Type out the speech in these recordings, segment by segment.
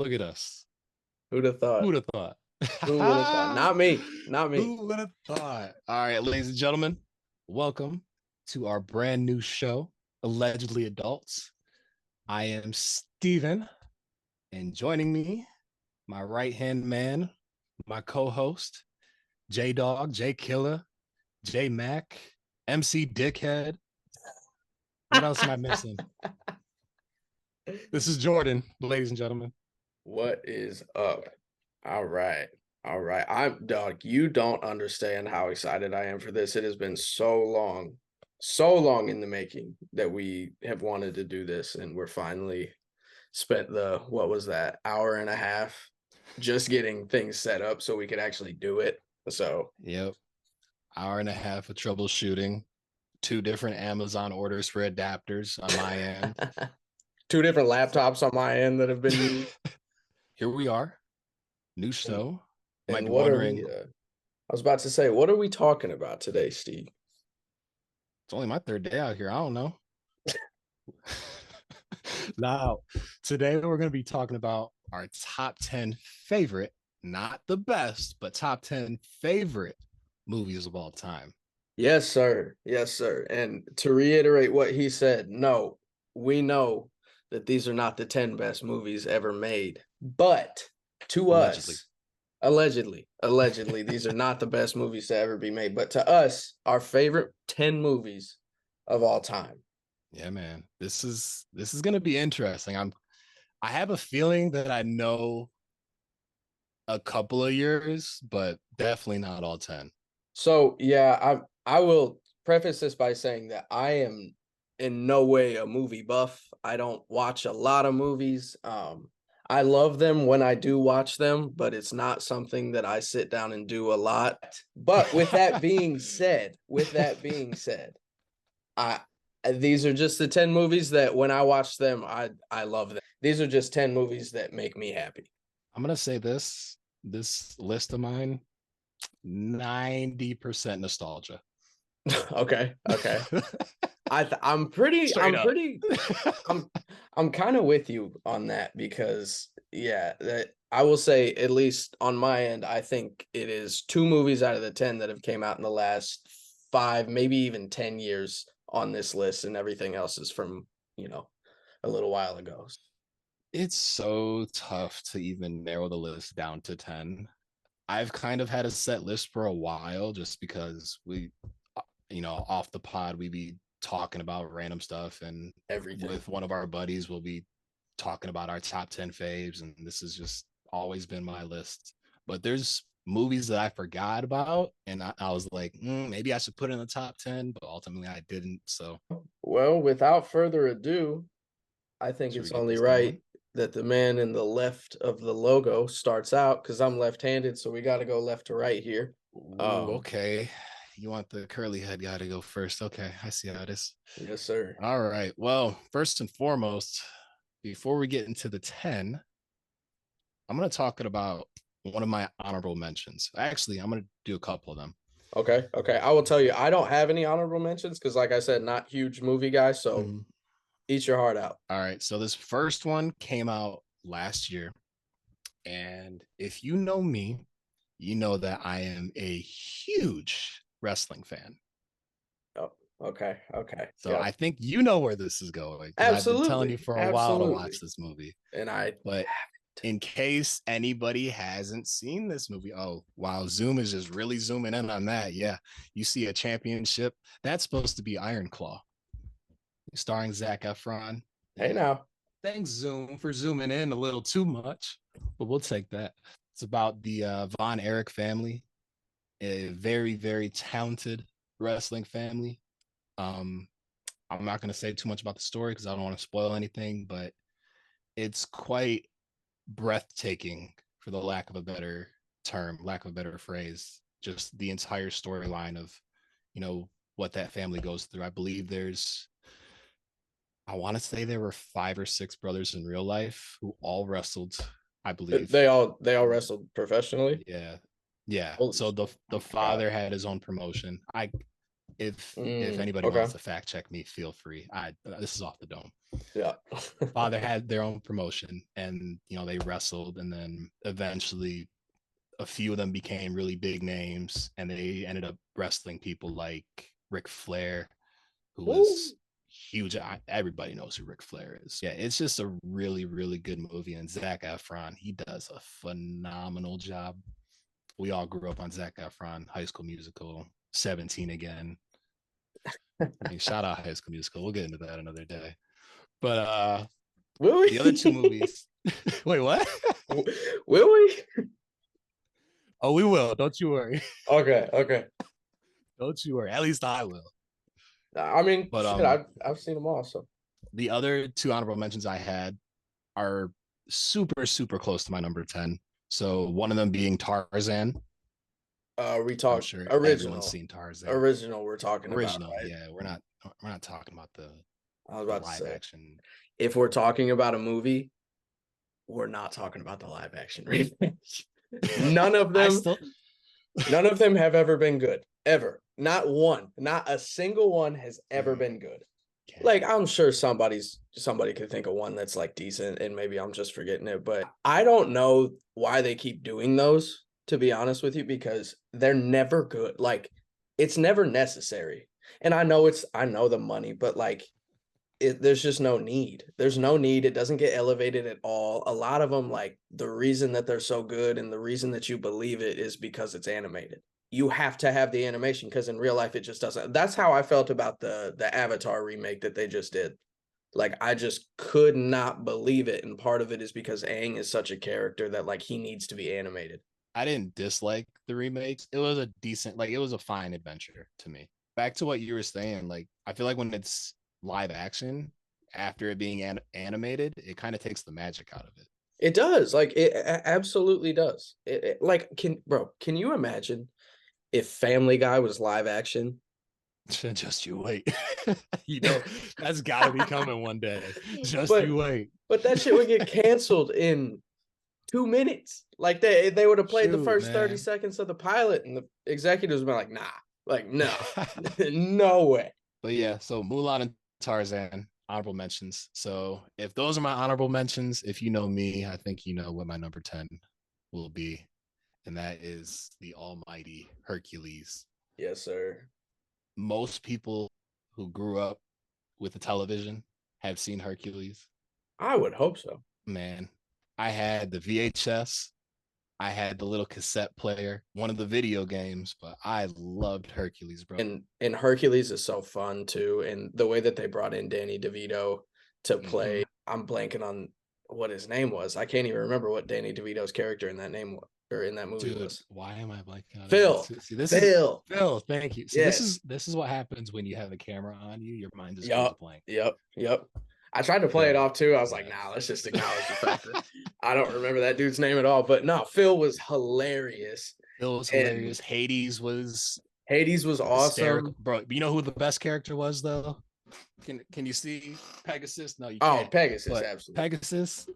Look at us. Who'd have thought? Who'd have thought? Who would have thought? Not me. Not me. Who would have thought? All right, ladies and gentlemen, welcome to our brand new show, Allegedly Adults. I am Steven, and joining me, my right hand man, my co host, J Dog, J Killer, J Mac, MC Dickhead. What else am I missing? This is Jordan, ladies and gentlemen. What is up? All right. All right. I'm dog. You don't understand how excited I am for this. It has been so long in the making that we have wanted to do this, and we're finally spent the what was that hour and a half just getting things set up so we could actually do it. So Yep. Hour and a half of troubleshooting, two different Amazon orders for adapters on my end. two different laptops on my end that have been used. Here we are, new show. You might And be what are wondering, we? I was about to say, what are we talking about today, Steve? it's only my third day out here. I don't know. Now, today we're going to be talking about our top 10 favorite, not the best, but top 10 favorite movies of all time. Yes, sir. Yes, sir. And to reiterate what he said, no, we know that these are not the 10 best movies ever made. But to Allegedly. us, allegedly, these are not the best movies to ever be made. But to us, our favorite 10 movies of all time. Yeah, man. This is going to be interesting. I have a feeling that I know a couple of yours, but definitely not all 10. So yeah, I will preface this by saying that I am in no way a movie buff. I don't watch a lot of movies. I love them when I do watch them, but it's not something that I sit down and do a lot. But with that being said, I these are just the 10 movies that when I watch them, I love them. These are just 10 movies that make me happy. I'm going to say this list of mine 90% nostalgia. Okay, okay. I'm pretty Straight I'm up. pretty I'm I'm kind of with you on that because yeah, that I will say at least on my end, I think it is two movies out of the 10 that have came out in the last 5, maybe even 10 years on this list, and everything else is from, a little while ago. It's so tough to even narrow the list down to 10. I've kind of had a set list for a while just because off the pod, we be talking about random stuff. And Everything. with one of our buddies, we'll be talking about our top 10 faves. And this has just always been my list. But there's movies that I forgot about. And I was like, maybe I should put in the top 10, but ultimately I didn't. So Well, without further ado, I think should we it's get only this right going? that the man in the left of the logo starts out because I'm left-handed, so we got to go left to right here. Ooh, Um, okay. You want the curly head guy to go first. Okay, I see how it is. yes, sir. All right. Well, first and foremost, before we get into the 10, I'm going to talk about one of my honorable mentions. Actually, I'm going to do a couple of them. Okay, okay. I will tell you, I don't have any honorable mentions because, like I said, not huge movie guy. So Mhm. eat your heart out. All right. So this first one came out last year. And if you know me, you know that I am a huge wrestling fan. Oh, okay, okay. So Yep. I think you know where this is going because I've been telling you Absolutely, for a while to watch absolutely. this movie. And I But in case anybody hasn't seen this movie, oh, wow, Zoom is just really zooming in on that. Yeah, you see a championship. That's supposed to be Iron Claw, starring Zac Efron. hey Yeah. now. Thanks, Zoom, for zooming in a little too much, but we'll take that. It's about the Von Erich family, a very, very talented wrestling family. Um, I'm not going to say too much about the story because I don't want to spoil anything, but it's quite breathtaking, for the lack of a better term, lack of a better phrase. Just the entire storyline of, what that family goes through. I believe I want to say there were 5 or 6 brothers in real life who all wrestled, I believe. They all wrestled professionally. Yeah. Yeah. Holy So the God. father had his own promotion. I If anybody Okay. wants to fact check me, feel free. This is off the dome. Yeah. Father had their own promotion, and they wrestled, and then eventually a few of them became really big names, and they ended up wrestling people like Ric Flair, who Woo. was huge. Everybody knows who Ric Flair is. Yeah, it's just a really, really good movie. And Zac Efron, he does a phenomenal job. We all grew up on Zac Efron, High School Musical, 17 again. I mean, shout out High School Musical. We'll get into that another day. But Will the other two we? movies. Wait, what? Will we? Oh, we will. Don't you worry. Okay. Okay. Don't you worry. At least I will. I mean, But shit, I've seen them all. So the other two honorable mentions I had are super, super close to my number 10. So one of them being Tarzan. we I'm talk sure everyone's original. seen Tarzan. Original we're talking about, Original, right? yeah. We're not talking about the I was the about to live say, action. if we're talking about a movie, we're not talking about the live action remake. None of I them, still none of them have ever been good. Ever. Not one. Not a single one has ever been good. okay. Like, I'm sure somebody could think of one that's like decent, and maybe I'm just forgetting it, but I don't know why they keep doing those, to be honest with you, because they're never good. Like, it's never necessary. And I know the money, but like, there's just no need. There's no need. It doesn't get elevated at all. A lot of them, like, the reason that they're so good and the reason that you believe it is because it's animated. You have to have the animation, because in real life it just doesn't. That's how I felt about the Avatar remake that they just did. Like, I just could not believe it, and part of it is because Aang is such a character that, like, he needs to be animated. I didn't dislike the remakes. It was a decent, like it was a fine adventure to me. Back to what you were saying, like I feel like when it's live action, after it being animated, it kind of takes the magic out of it. It does. Like, it absolutely does. Like, can you imagine if Family Guy was live action? Just you wait. you know, that's got to be coming one day. Just but you wait. but that shit would get canceled in 2 minutes. Like, they would have played the Shoot, first 30 man. seconds of the pilot, and the executives been like, nah, like, no, no way. But yeah, so Mulan and Tarzan, honorable mentions. So if those are my honorable mentions, if you know me, I think you know what my number 10 will be. And that is the almighty Hercules. Yes, sir. Most people who grew up with the television have seen Hercules. I would hope so. Man, I had the VHS, I had the little cassette player, one of the video games, but I loved Hercules, bro. And Hercules is so fun too, and the way that they brought in Danny DeVito to play, I'm blanking on what his name was. I can't even remember what Danny DeVito's character in that name or in that movie Dude, was. why am I blanking on it? Phil. See, this is Phil. Phil. Thank you. See, this Yes. is this is what happens when you have a camera on you. Your mind just goes Yup. blank. Yep. I tried to play it Phil, off too. I was like, nah, yes. let's just acknowledge the fact that I don't remember that dude's name at all. But no, Phil was hilarious. Phil was And hilarious. Hades was Hades was hysterical, awesome. bro. You know who the best character was though? Can you see Pegasus? No, you Oh, can't. Pegasus, But absolutely. Pegasus,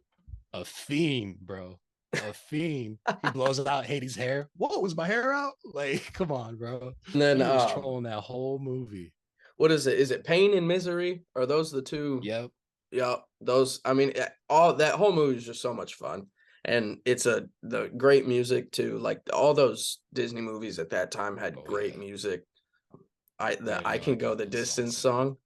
a fiend, bro. A fiend. He blows out Hades' hair. Whoa, was my hair out? Like, come on, bro. And then He was trolling that whole movie. what is it? Is it Pain and Misery? Are those the two? Yep. Yeah, those. I mean, all that whole movie is just so much fun, and it's the great music too. Like, all those Disney movies at that time had Oh great yeah. music. I The don't even I know a Can Go couple the of the songs Distance in there. song,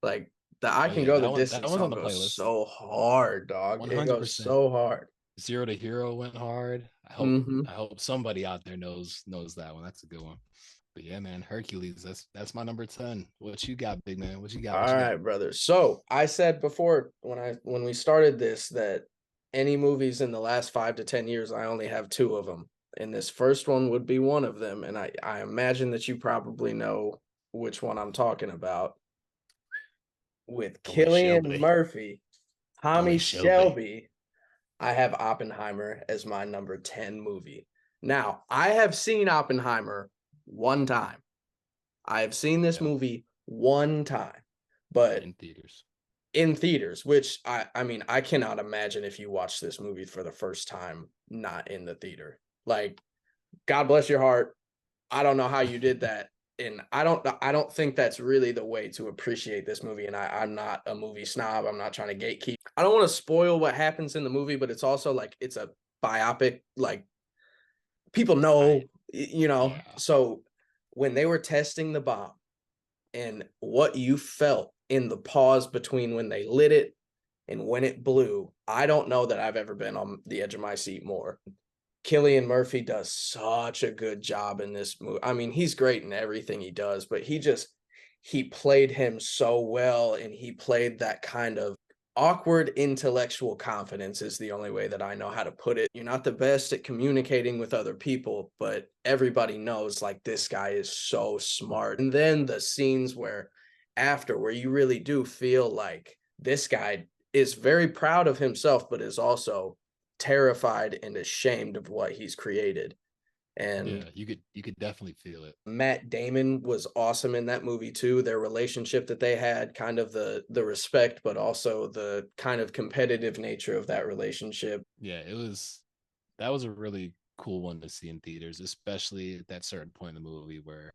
like, the I Oh Can yeah, Go the that Distance one's on song the goes playlist. so hard, dog. One It hundred goes percent. so hard. Zero to Hero went hard. Mm-hmm. I hope somebody out there knows that one. That's a good one. But yeah, man, Hercules. That's my number 10. What you got, big man? What you got? What All you right, got? brother. So I said before, when we started this, that any movies in the last 5 to 10 years, I only have two of them, and this first one would be one of them. And I imagine that you probably know which one I'm talking about. With Oh it shall Killian be. Murphy, Oh Tommy it shall be. Shelby, I have Oppenheimer as my number 10 movie. Now, I have seen Oppenheimer one time. I have seen this Yep. movie one time, but In theaters. in theaters, which I mean, I cannot imagine if you watch this movie for the first time not in the theater. Like, God bless your heart. I don't know how you did that. And I don't think that's really the way to appreciate this movie. And I'm not a movie snob. I'm not trying to gatekeep. I don't want to spoil what happens in the movie, but it's also like it's a biopic. Like people know, I yeah. So when they were testing the bomb and what you felt in the pause between when they lit it and when it blew, I don't know that I've ever been on the edge of my seat more. Cillian Murphy does such a good job in this movie. I mean, he's great in everything he does, but he played him so well, and he played that kind of awkward intellectual confidence is the only way that I know how to put it. You're not the best at communicating with other people, but everybody knows like this guy is so smart. And then the scenes where you really do feel like this guy is very proud of himself, but is also terrified and ashamed of what he's created. And Yeah, you could definitely feel it. Matt Damon was awesome in that movie too. Their relationship that they had, kind of the respect, but also the kind of competitive nature of that relationship. Yeah, that was a really cool one to see in theaters, especially at that certain point in the movie where,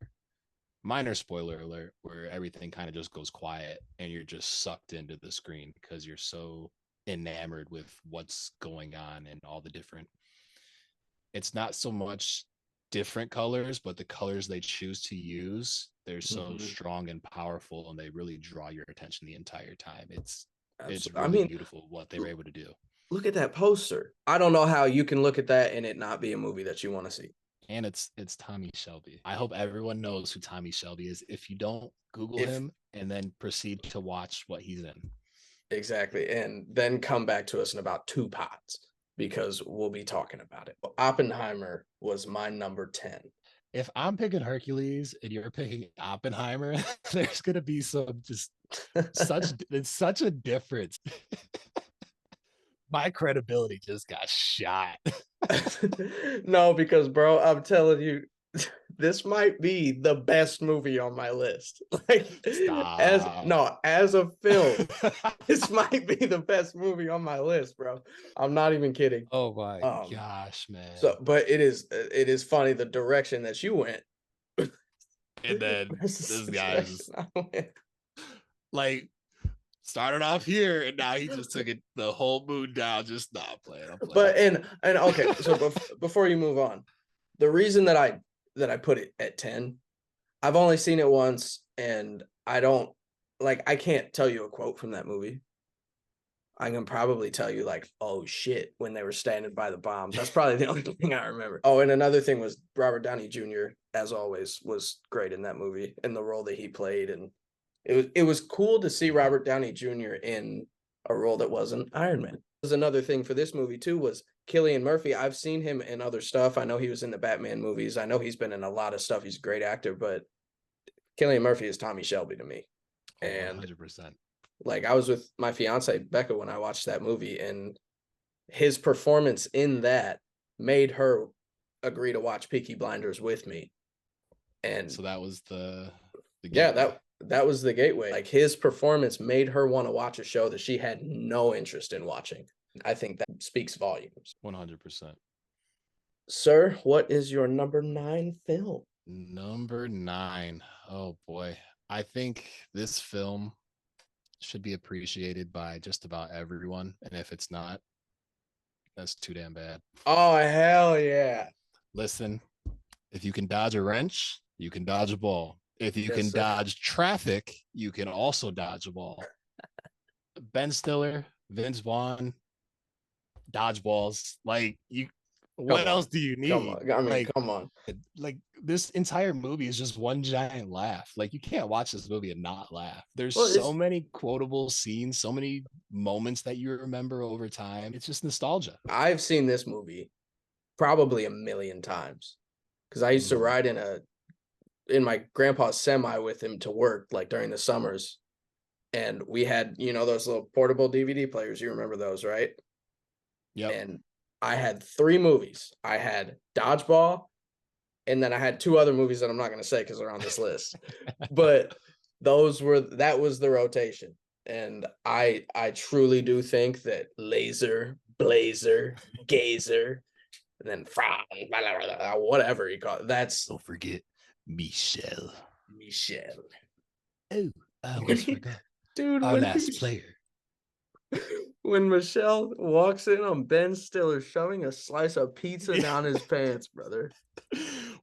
minor spoiler alert, where everything kind of just goes quiet and you're just sucked into the screen because you're so enamored with what's going on and all the different, it's not so much different colors, but the colors they choose to use, they're so Mhm. strong and powerful and they really draw your attention the entire time. It's Absolutely. I really mean, beautiful what they were able to do. look at that poster. I don't know how you can look at that and it not be a movie that you want to see. And it's Tommy Shelby. I hope everyone knows who Tommy Shelby is. If you don't, Google If him and then proceed to watch what he's in. Exactly. And then come back to us in about two pods because we'll be talking about it. Oppenheimer was my number 10. If I'm picking Hercules and you're picking Oppenheimer, there's gonna be some just such it's such a difference. My credibility just got shot. No, because bro, I'm telling you, this might be the best movie on my list. Like Stop. as a film, this might be the best movie on my list, bro. I'm not even kidding. Oh my Um, gosh, man. so but it is funny the direction that you went And then versus this the guy direction just I went. like started off here and now he just took it the whole mood down. Just not playing. I'm playing. But and okay, so before you move on, the reason that I put it at 10, I've only seen it once, and I can't tell you a quote from that movie. I can probably tell you like, oh shit, when they were standing by the bomb. That's probably the only thing I remember. Oh, and another thing was Robert Downey Jr., as always, was great in that movie and the role that he played. And it was cool to see Robert Downey Jr. in a role that wasn't Iron Man. Was another thing for this movie too was Cillian Murphy. I've seen him in other stuff. I know he was in the Batman movies. I know he's been in a lot of stuff. He's a great actor, but Cillian Murphy is Tommy Shelby to me. Oh, And 100%. like I was with my fiance Becca when I watched that movie, and his performance in that made her agree to watch Peaky Blinders with me. And So that was the yeah, gateway. that was the gateway. Like his performance made her want to watch a show that she had no interest in watching. I think that speaks volumes. 100%. Sir, what is your number 9 film? Number 9. Oh boy. I think this film should be appreciated by just about everyone. And if it's not, that's too damn bad. Oh, hell yeah. Listen, if you can dodge a wrench, you can dodge a ball. If you Yes, can sir. dodge traffic, you can also dodge a ball. Ben Stiller, Vince Vaughn, dodgeballs. Like you, Come what else on. do you Come need? on. I mean, come on. Like this entire movie is just one giant laugh. Like you can't watch this movie and not laugh. There's Well, so it's many quotable scenes, so many moments that you remember over time. It's just nostalgia. I've seen this movie probably a million times because I used to Mhm. ride in my grandpa's semi with him to work like during the summers, and we had those little portable DVD players. You remember those, right? Yep. And I had three movies. I had Dodgeball, and then I had two other movies that I'm not going to say because they're on this list. But that was the rotation, and I truly do think that Laser, Blazer, Gazer, and then whatever you call it. That's Don't forget Michelle. Michelle. Oh, I almost forgot. Dude, Our last player. when Michelle walks in on Ben Stiller shoving a slice of pizza down his pants, brother.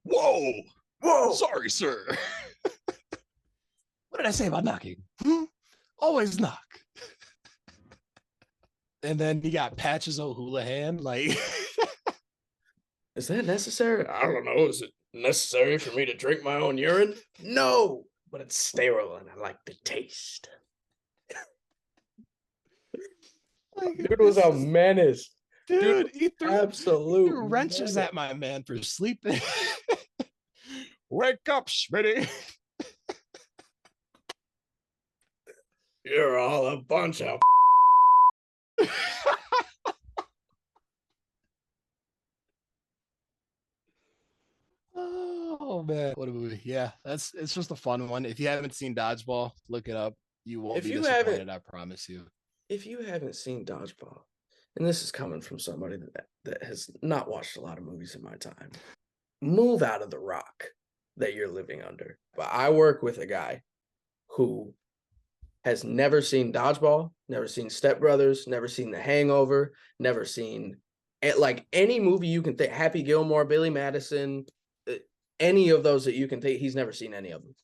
Whoa! Whoa! Sorry, sir. What did I say about knocking? Always knock. And then you got Patches O'Houlihan, like. Is that necessary? I don't know. Is it necessary for me to drink my own urine? No, but it's sterile and I like the taste. Dude was a menace. Dude, he absolute threw wrenches at my man for sleeping. Wake up, Schmitty. You're all a bunch of Oh man, what a movie! Yeah, it's just a fun one. If you haven't seen Dodgeball, look it up. You won't be disappointed. I promise you. If you haven't seen Dodgeball, and this is coming from somebody that has not watched a lot of movies in my time, move out of the rock that you're living under. But I work with a guy who has never seen Dodgeball, never seen Step Brothers, never seen The Hangover, never seen like any movie you can think. Happy Gilmore, Billy Madison, any of those that you can think. He's never seen any of them.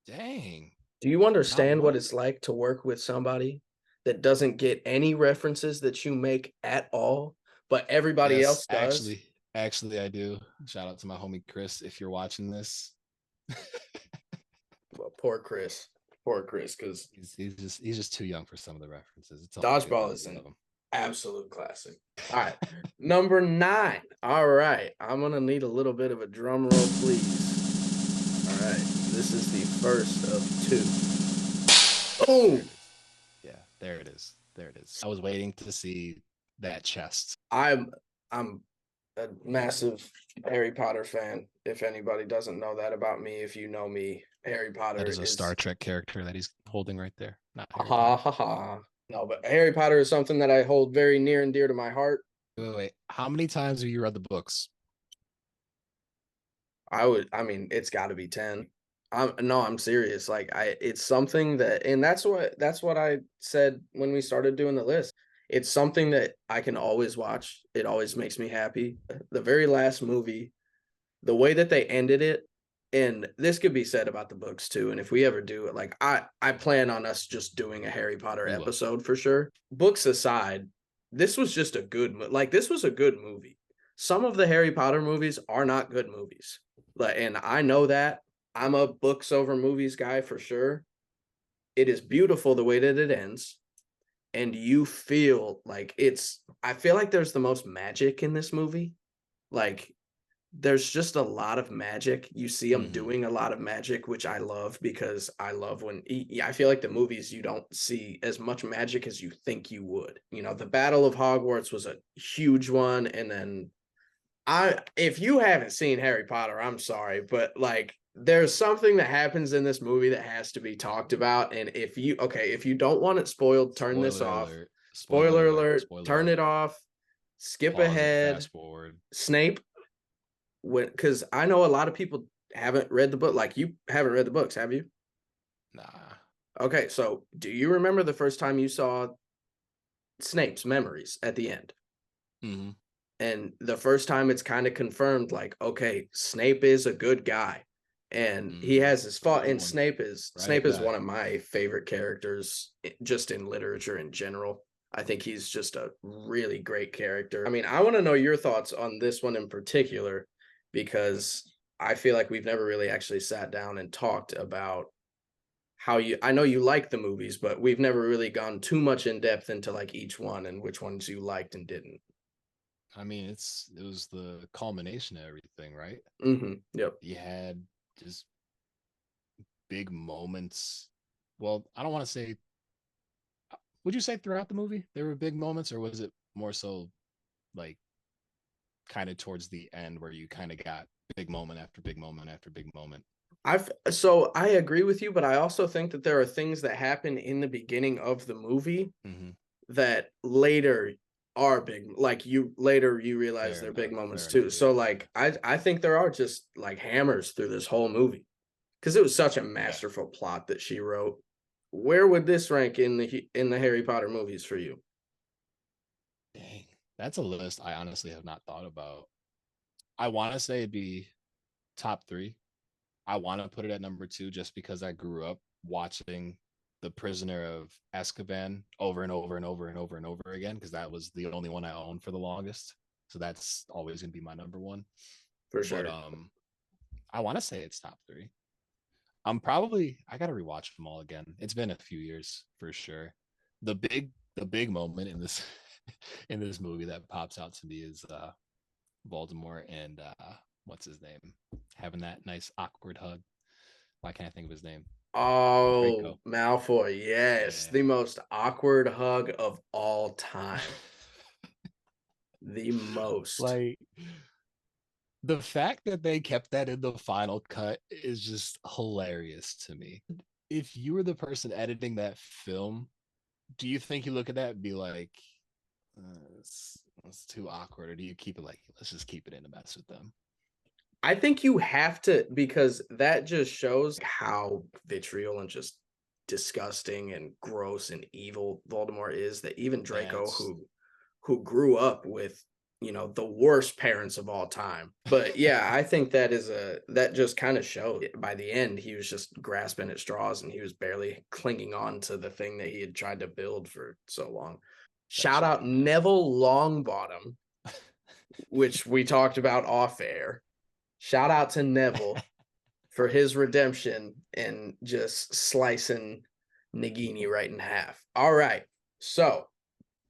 Dang. Do you understand what it's like to work with somebody that doesn't get any references that you make at all, but everybody else does? Actually, I do. Shout out to my homie Chris if you're watching this. Well, poor Chris, because he's just too young for some of the references. It's Dodgeball is an absolute classic. All right, number 9. All right, I'm gonna need a little bit of a drum roll, please. All right, this is the first of 2. Oh, yeah, there it is. I was waiting to see that chest. I'm a massive Harry Potter fan. If anybody doesn't know that about me, if you know me, Harry Potter is a Star Trek character that he's holding right there. Not ha. No, but Harry Potter is something that I hold very near and dear to my heart. Wait. How many times have you read the books? I mean, it's got to be 10. I'm serious. Like it's something that, and that's what I said when we started doing the list. It's something that I can always watch. It always makes me happy. The very last movie, the way that they ended it, and this could be said about the books too. And if we ever do it, like I plan on us just doing a Harry Potter episode for sure. Books aside, this was just a good, this was a good movie. Some of the Harry Potter movies are not good movies. And I know that. I'm a books over movies guy for sure. It is beautiful the way that it ends. And you feel like I feel like there's the most magic in this movie. Like there's just a lot of magic. You see them doing a lot of magic, which I love because I love when I feel like the movies you don't see as much magic as you think you would. You know, the Battle of Hogwarts was a huge one. And then if you haven't seen Harry Potter, I'm sorry, but like there's something that happens in this movie that has to be talked about. And if you don't want it spoiled, turn this off. Spoiler alert. Turn it off. Skip ahead. Fast forward. Snape. Because I know a lot of people haven't read the book. Like you haven't read the books, have you? Nah. Okay, so do you remember the first time you saw Snape's memories at the end? Mm-hmm. And the first time it's kind of confirmed, like, okay, Snape is a good guy. And he has his fault. And Snape is one of my favorite characters just in literature in general. I think he's just a really great character. I mean, I want to know your thoughts on this one in particular, because I feel like we've never really actually sat down and talked about how I know you like the movies, but we've never really gone too much in depth into like each one and which ones you liked and didn't. I mean, it was the culmination of everything, right? Mm-hmm. Yep. You had just big moments. Well, I don't want to say. Would you say throughout the movie there were big moments, or was it more so like kind of towards the end where you kind of got big moment after big moment after big moment? So I agree with you, but I also think that there are things that happen in the beginning of the movie that later are big. Like you realize they're big moments too. So like I think there are just like hammers through this whole movie. because it was such a Yeah. masterful plot that she wrote. Where would this rank in the Harry Potter movies for you? Dang. That's a list I honestly have not thought about. I want to say it'd be top three. I want to put it at number two just because I grew up watching The Prisoner of Azkaban over and over and over and over and over again because that was the only one I owned for the longest. So that's always going to be my number one. For But sure. I want to say it's top three. I got to rewatch them all again. It's been a few years for sure. The big moment in this in this movie that pops out to me is Voldemort and what's his name having that nice awkward hug. Why can't I think of his name? Oh, Draco. Malfoy, yes, Yeah. the most awkward hug of all time. The most. Like the fact that they kept that in the final cut is just hilarious to me. If you were the person editing that film, do you think you look at that and be like, it's too awkward, or do you keep it like, let's just keep it in to mess with them? I think you have to because that just shows how vitriol and just disgusting and gross and evil Voldemort is that even Draco That's who grew up with, the worst parents of all time. But yeah, I think that just kind of showed by the end he was just grasping at straws and he was barely clinging on to the thing that he had tried to build for so long. such Shout a out mess. Neville Longbottom, which we talked about off air. Shout out to Neville for his redemption and just slicing Nagini right in half. All right. So,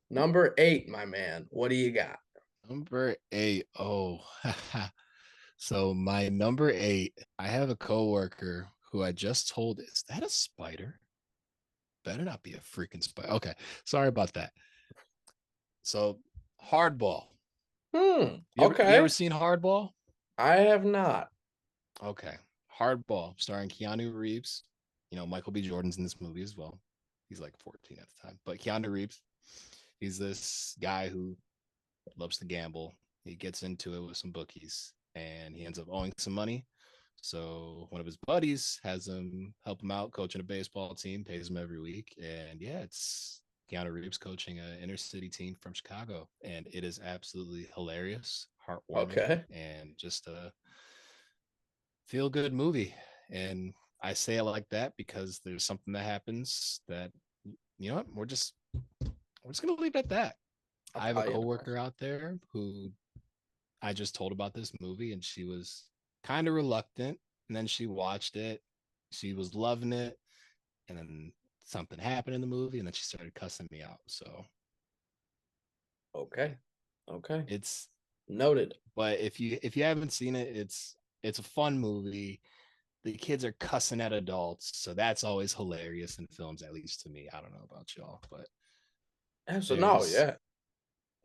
number 8, my man. What do you got? Number eight. Oh, so my number eight, I have a coworker who I just told, is that a spider? Better not be a freaking spider. Okay, sorry about that. So, Hardball. You ever Okay. seen Hardball? I have not. Okay, Hardball, starring Keanu Reeves. You know, Michael B. Jordan's in this movie as well. He's like 14 at the time, but Keanu Reeves, he's this guy who loves to gamble. He gets into it with some bookies and he ends up owing some money. So one of his buddies has him help him out coaching a baseball team, pays him every week. And yeah, it's Keanu Reeves coaching an inner city team from Chicago. And it is absolutely hilarious, heartwarming, Okay. and just a feel good movie. And I say it like that because there's something that happens that, you know what, we're just gonna leave it at that. I'll I have a buy in on coworker out there who I just told about this movie and she was kind of reluctant. And then she watched it. She was loving it. And then something happened in the movie and then she started cussing me out. So Okay. Okay. it's Noted. but if you haven't seen it, it's a fun movie. The kids are cussing at adults, so that's always hilarious in films, at least to me. I don't know about y'all, but Absolutely. No, there's yeah.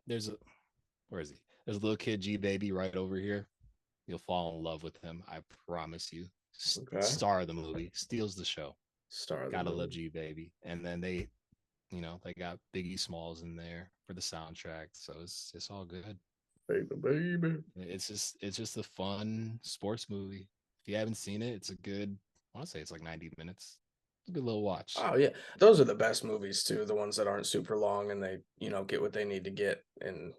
there's a where is he? There's a little kid G baby right over here. You'll fall in love with him. I promise you. Okay. Star of the movie, steals the show. Star of the Gotta love movie. G Baby. And then they got Biggie Smalls in there for the soundtrack. So it's all good. Baby, baby. It's just a fun sports movie. If you haven't seen it, it's a good, I want to say it's like 90 minutes. It's a good little watch. Oh yeah. Those are the best movies too, the ones that aren't super long and they, get what they need to get and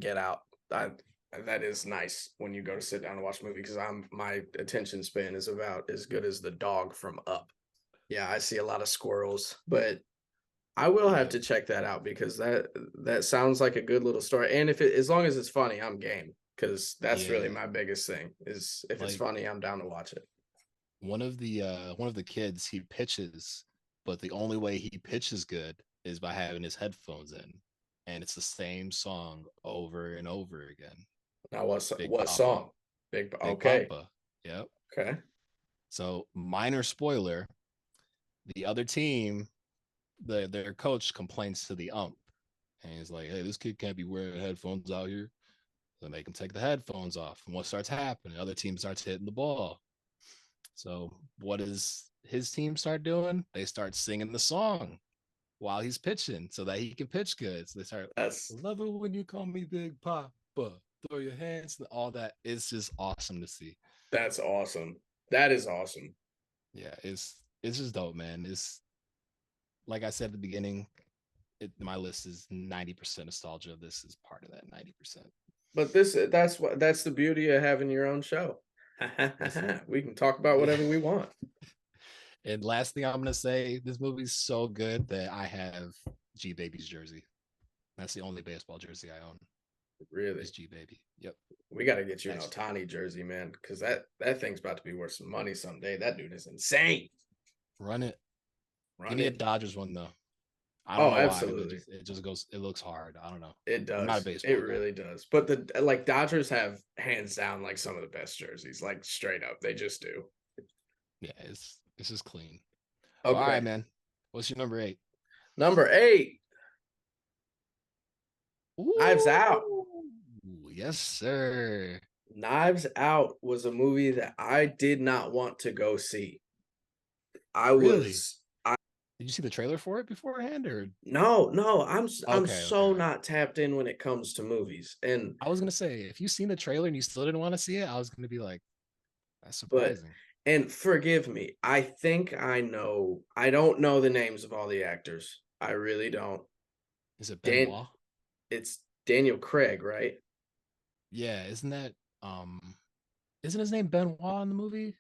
get out. I that is nice when you go to sit down and watch a movie because my attention span is about as good as the dog from Up. Yeah, I see a lot of squirrels, but I will have Yep. to check that out because that sounds like a good little story. And if it as long as it's funny, I'm game because that's really Yeah. my biggest thing is if it's Like funny, I'm down to watch it. one of the kids, he pitches, but the only way he pitches good is by having his headphones in. And it's the same song over and over again. Now Big what Papa. song? Big Big okay. Papa. Yep. Okay. So minor spoiler, the other team, their coach complains to the ump. And he's like, hey, this kid can't be wearing headphones out here. So they make him take the headphones off. And what starts happening? The other team starts hitting the ball. So what does his team start doing? They start singing the song while he's pitching so that he can pitch good. So they start, That's love it when you call me Big Papa. Throw your hands, all that. It's just awesome to see. that's awesome. That is awesome. Yeah, it's just dope, man. It's like I said at the beginning, my list is 90% nostalgia. This is part of that 90%. But that's the beauty of having your own show. We can talk about Yeah. whatever we want. And last thing I'm gonna say, this movie's so good that I have G Baby's jersey. That's the only baseball jersey I own. Really, Is G Baby. Yep. we got to get you an That's Otani jersey, man, because that thing's about to be worth some money someday. That dude is insane. run it. Give Run me a it. Dodgers one though. I don't Oh, know why, but absolutely. it just goes. It looks hard. I don't know. It I'm not a does. It baseball guy. really does. But the like Dodgers have hands down like some of the best jerseys, like straight up. They just do. Yeah, it's just clean. Well, all right, Okay. man. What's your number 8? Number 8, Knives Out. Ooh, yes, sir. Knives Out was a movie that I did not want to go see. I Really? was I Did you see the trailer for it beforehand, or no, I'm okay, so okay. not tapped in when it comes to movies. And I was gonna say if you seen the trailer and you still didn't want to see it, I was gonna be like, that's but surprising. and forgive me, I think I don't know the names of all the actors. I really don't. Is it Dan Benoit? it's Daniel Craig, right? Yeah, isn't that isn't his name Benoit in the movie?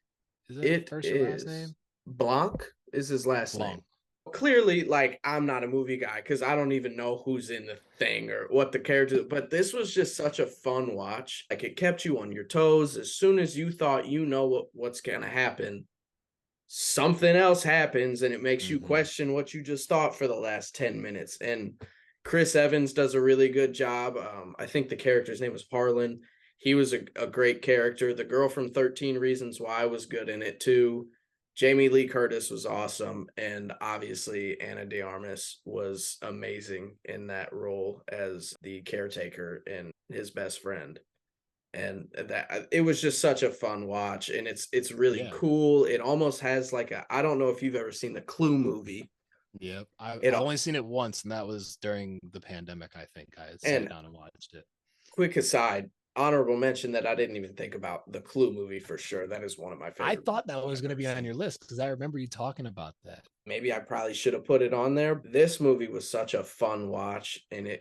Is that It first or last is name? Blanc is his last name. Blanc. Clearly, like I'm not a movie guy because I don't even know who's in the thing or what the character. But this was just such a fun watch. Like it kept you on your toes. As soon as you thought you know what's gonna happen, something else happens, and it makes you Mm-hmm. question what you just thought for the last 10 minutes. And Chris Evans does a really good job. I think the character's name was Harlan. He was a great character. The girl from 13 Reasons Why was good in it too. Jamie Lee Curtis was awesome. And obviously, Anna de Armas was amazing in that role as the caretaker and his best friend. And that it was just such a fun watch. And it's really Yeah. cool. It almost has like a, I don't know if you've ever seen the Clue movie. Yep. It I've only seen it once, and that was during the pandemic. I think I sat and down and watched it. quick aside, honorable mention that I didn't even think about the Clue movie for sure. That is one of my I favorite thought that movies was I've going to ever be on seen. your list because I remember you talking about that. Maybe I probably should have put it on there. This movie was such a fun watch, and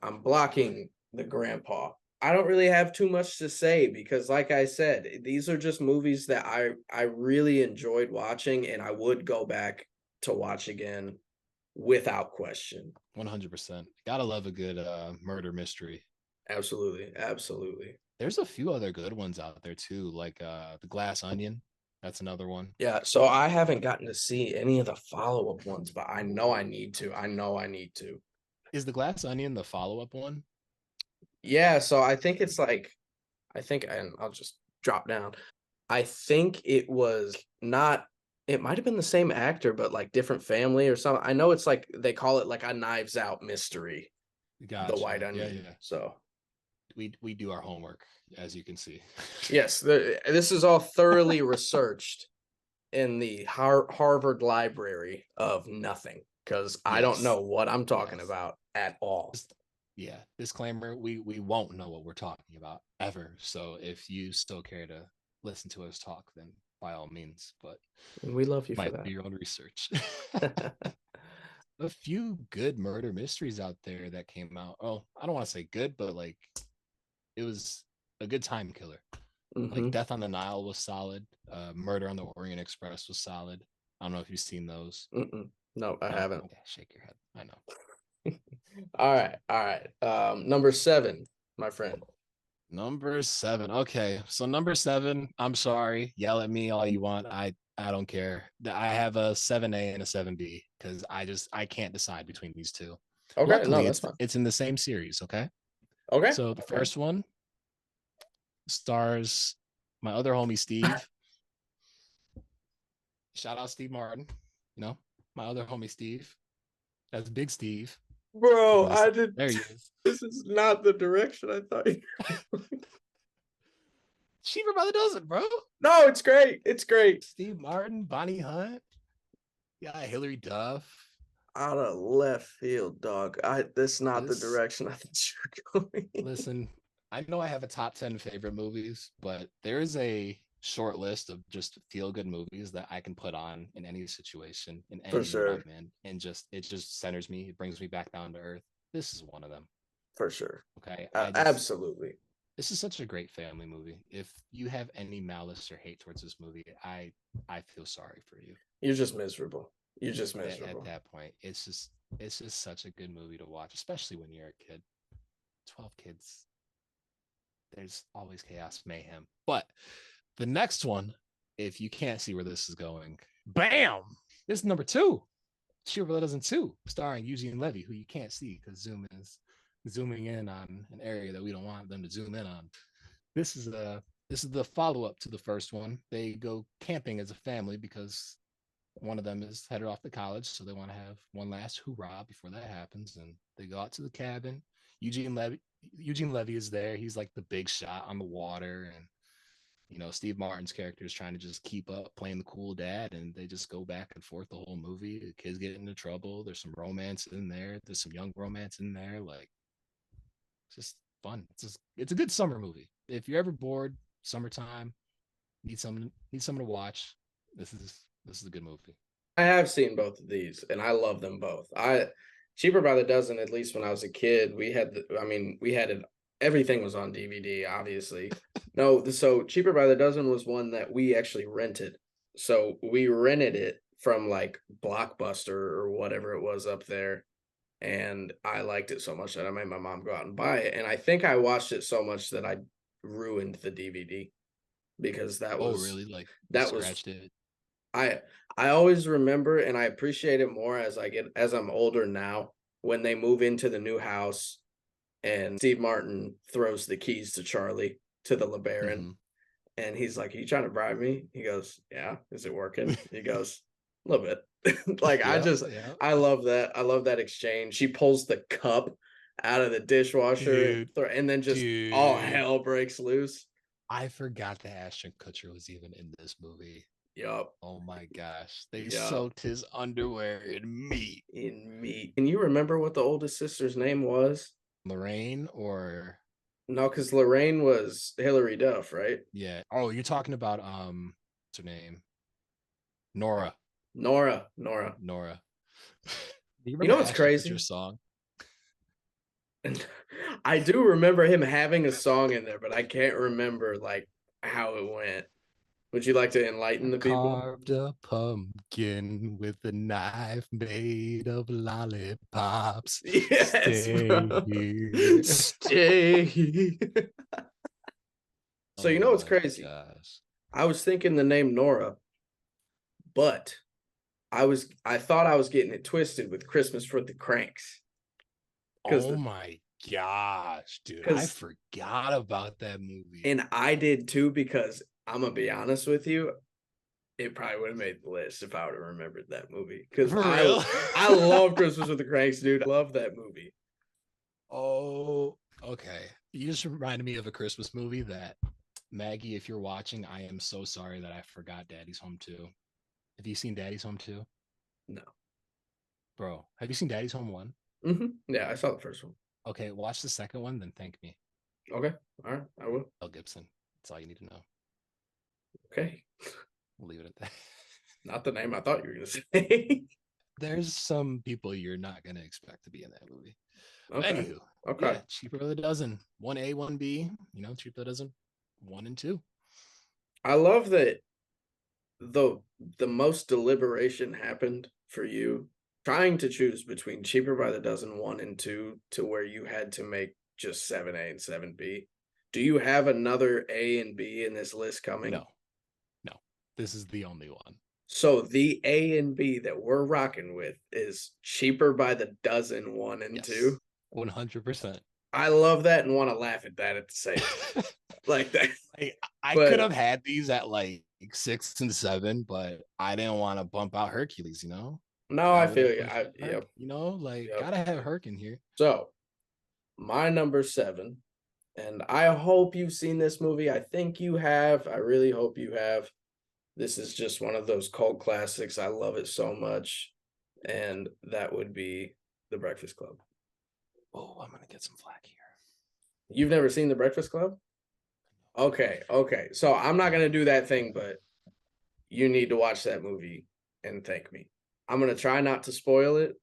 I'm blocking the grandpa. I don't really have too much to say because like I said, these are just movies that I really enjoyed watching and I would go back to watch again without question. 100%. Gotta love a good murder mystery. Absolutely. Absolutely. There's a few other good ones out there too, like the Glass Onion. That's another one. Yeah, so I haven't gotten to see any of the follow-up ones, but I know I need to. I know I need to. Is the Glass Onion the follow-up one? Yeah, so I think it's like I think and I'll just drop down. I think it was not it might have been the same actor, but like different family or something. I know it's like they call it like a Knives Out mystery, The White Gotcha. Yeah, Onion. yeah. So We do our homework, as you can see. yes, this is all thoroughly researched in the Harvard Library of nothing because I don't Yes. know what I'm talking Yes. about at all. Just yeah, disclaimer, we won't know what we're talking about ever. So if you still care to listen to us talk, then by all means, but And we love you for might do your own research. that. A few good murder mysteries out there that came out. Oh, I don't want to say good, but like it was a good time killer. Like Hmm. Death on the Nile was solid. Murder on the Orient Express was solid. I don't know if you've seen those. Mm-mm. No, I No, haven't. okay, shake your head. I know. All right, all right. Number 7, my friend. Number 7. Okay, so number 7. I'm sorry. Yell at me all you want. I don't care. I have a 7A and a 7B because I can't decide between these two. Okay, no, Luckily, that's fine. it's in the same series. Okay, Okay, so the okay. first one stars my other homie Steve. Shout out Steve Martin. You know, my other homie Steve. That's Big Steve Bro, from this. I did. There he is. This is not the direction I thought. Cheaper by the dozen, bro. No, it's great. It's great. Steve Martin, Bonnie Hunt, yeah, Hillary Duff. Out of left field, dog. That's not the This direction I thought you were going. listen. I know I have a top 10 favorite movies, but there is a short list of just feel good movies that I can put on in any situation, in For any mood sure. I'm in, and just it just centers me. It brings me back down to earth. This is one of them. For sure. Okay, Absolutely. this is such a great family movie. If you have any malice or hate towards this movie, I feel sorry for you. You're just miserable. You're just At miserable. that point, it's just such a good movie to watch, especially when you're a kid. 12 kids, there's always chaos, mayhem. But the next one, if you can't see where this is going, bam! This is number two. Cheaper by the Dozen 2, starring Eugene Levy, who you can't see because Zoom is zooming in on an area that we don't want them to zoom in on. This is the follow-up to the first one. They go camping as a family because one of them is headed off to college, so they want to have one last hoorah before that happens. And they go out to the cabin. Eugene Levy Eugene Levy is there. He's like the big shot on the water, and Steve Martin's character is trying to just keep up playing the cool dad, and they just go back and forth the whole movie. The kids get into trouble. There's some romance in there. There's some young romance in there. Like, it's just fun. It's a good summer movie. If you're ever bored, summertime, need someone to watch. This is a good movie. I have seen both of these and I love them both. I Cheaper by the Dozen, at least when I was a kid, we had it, everything was on DVD, obviously. No, so Cheaper by the Dozen was one that we actually rented. So we rented it from like Blockbuster or whatever it was up there. And I liked it so much that I made my mom go out and buy it. And I think I watched it so much that I ruined the DVD because Oh, really? Like you that was scratched it? I I always remember and I appreciate it more as I'm older now when they move into the new house and Steve Martin throws the keys to Charlie to the LeBaron Mm-hmm. and he's like, "Are you trying to bribe me?" He goes, "Yeah, is it working?" He goes, "A little bit." Like Yeah, yeah, I love that. I love that exchange. She pulls the cup out of the dishwasher dude, and then just all dude. hell breaks loose. I forgot that Ashton Kutcher was even in this movie. Yup. Oh my gosh. They Yup. soaked his underwear in meat. In meat. Can you remember what the oldest sister's name was? Lorraine or No, because Lorraine was Hillary Duff, right? yeah. Oh, you're talking about what's her name? Nora. Nora. Nora. Nora. Do you You remember know what's Ashton crazy? Kutcher's song? And I do remember him having a song in there, but I can't remember like how it went. Would you like to I enlighten the people? carved a pumpkin with a knife made of lollipops. Yes, Stay bro. here. Stay. So you Oh know what's my crazy? gosh. I was thinking the name Nora, but I thought I was getting it twisted with Christmas for the Cranks. Because Oh my gosh, dude. I because forgot about that movie. and I did too, because I'm gonna be honest with you, it probably would have made the list if I would have remembered that movie. Because For I real? I love Christmas with the Cranks, dude. I love that movie. Oh, okay. You just reminded me of a Christmas movie that Maggie, if you're watching, I am so sorry that I forgot Daddy's Home 2. Have you seen Daddy's Home 2? No. Bro, have you seen Daddy's Home 1? Yeah, I saw the first one. Okay, watch the second one, then thank me. Okay. All right. I will. Mel Gibson. That's all you need to know. Okay. We'll leave it at that. Not the name I thought you were gonna say. There's some people you're not going to expect to be in that movie. Okay. Anywho, Okay. yeah, cheaper by the dozen. 1A, 1B, cheaper by the dozen. 1 and 2. I love that the the most deliberation happened for you trying to choose between Cheaper by the Dozen 1 and 2 to where you had to make just 7A and 7B. Do you have another A and B in this list coming? No, no. This is the only one. So the A and B that we're rocking with is Cheaper by the Dozen 1 and 2. Yes. 100%. I love that and want to laugh at that at the same time. Like that. I could But have had these at like 6 and 7, but I didn't want to bump out Hercules, no, I Gotta really feel you. push Herc, Yep. like Yep. gotta have Herc in here. So my number 7, and I hope you've seen this movie. I think you have. I really hope you have. This is just one of those cult classics. I love it so much. And that would be The Breakfast Club. Oh, I'm gonna get some flack here. You've never seen The Breakfast Club? Okay. So I'm not gonna do that thing, but you need to watch that movie and thank me. I'm gonna try not to spoil it.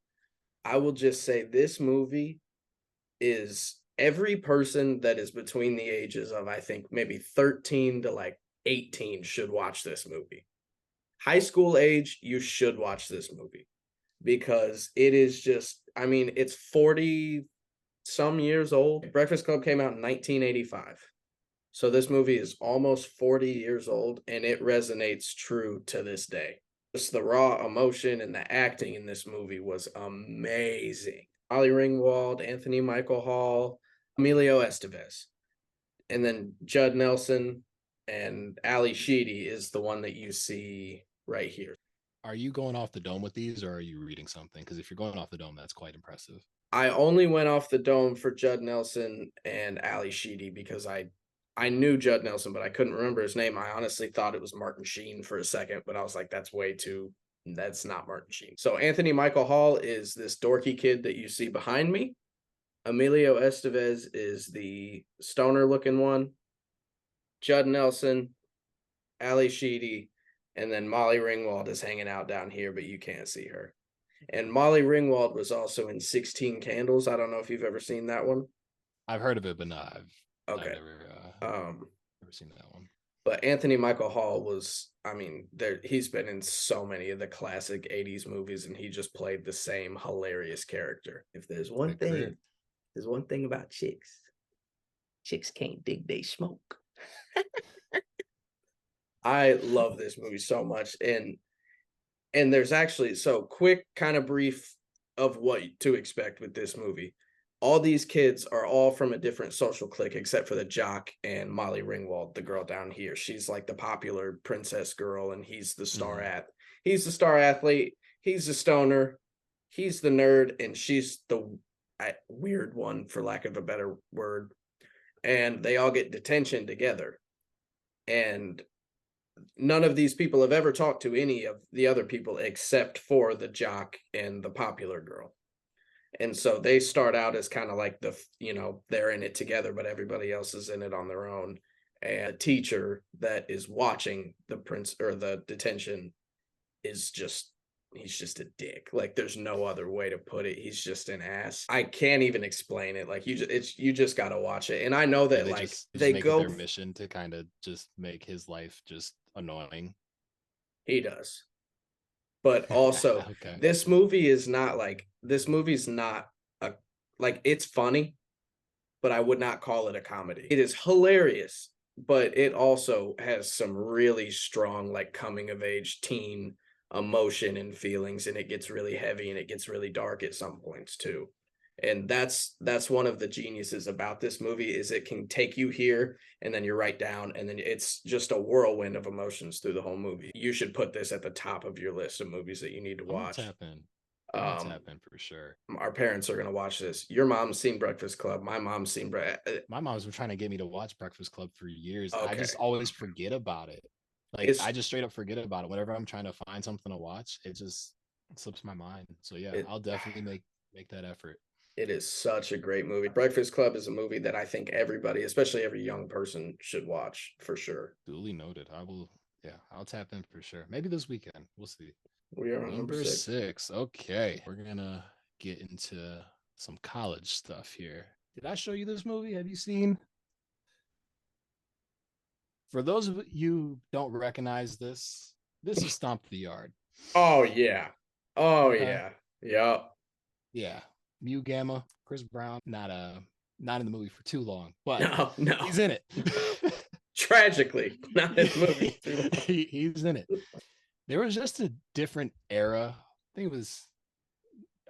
I will just say this movie is every person that is between the ages of I think maybe 13 to like 18 should watch this movie. High school age, you should watch this movie because it is just, I mean, it's 40 some years old. Breakfast Club came out in 1985. So this movie is almost 40 years old and it resonates true to this day. Just the raw emotion and the acting in this movie was amazing. Molly Ringwald, Anthony Michael Hall, Emilio Estevez, and then Judd Nelson and Ali Sheedy is the one that you see right here. Are you going off the dome with these, or are you reading something? Because if you're going off the dome, that's quite impressive. I only went off the dome for Judd Nelson and Ali Sheedy because I knew Judd Nelson, but I couldn't remember his name. I honestly thought it was Martin Sheen for a second, but I was like, that's not Martin Sheen. So Anthony Michael Hall is this dorky kid that you see behind me. Emilio Estevez is the stoner looking one. Judd Nelson, Ali Sheedy, and then Molly Ringwald is hanging out down here, but you can't see her. And Molly Ringwald was also in 16 Candles. I don't know if you've ever seen that one. I've heard of it, but no, I've Okay. never seen that one. But Anthony Michael Hall was, I mean, he's been in so many of the classic 80s movies and he just played the same hilarious character. If there's one thing about chicks. Chicks can't dig they smoke. I love this movie so much. And there's actually so quick kind of brief of what to expect with this movie. All these kids are all from a different social clique except for the jock and Molly Ringwald, the girl down here. She's like the popular princess girl and he's the he's the star athlete, he's the stoner, he's the nerd and she's the weird one for lack of a better word. And they all get detention together. And none of these people have ever talked to any of the other people except for the jock and the popular girl. And so they start out as kind of like they're in it together, but everybody else is in it on their own. And a teacher that is watching the prince or the detention is he's just a dick. Like there's no other way to put it. He's just an ass. I can't even explain it. Like you just got to watch it. And I know that they make it their mission to kind of just make his life just annoying. He does. But also okay. this movie's not a it's funny, but I would not call it a comedy. It is hilarious, but it also has some really strong like coming of age teen emotion and feelings and it gets really heavy and it gets really dark at some points too. And that's one of the geniuses about this movie is it can take you here and then you're right down and then it's just a whirlwind of emotions through the whole movie. You should put this at the top of your list of movies that you need to watch. I'm tap in for sure. Our parents are gonna watch this. Your mom's seen Breakfast Club. My mom's seen my mom's been trying to get me to watch Breakfast Club for years. Okay. I just always forget about it. I just straight up forget about it. Whenever I'm trying to find something to watch, it just slips my mind. So yeah, I'll definitely make that effort. It is such a great movie. Breakfast Club is a movie that I think everybody, especially every young person, should watch for sure. Duly noted. I'll tap in for sure. Maybe this weekend. We'll see. We are on number 6. Okay. We're gonna get into some college stuff here. Did I show you this movie? Have you seen? For those of you who don't recognize this is Stomp the Yard. Oh yeah. Oh okay. Yeah. Yeah. Mu Gamma, Chris Brown, not in the movie for too long, but no. He's in it. Tragically, not in the movie. He's in it. There was just a different era. I think it was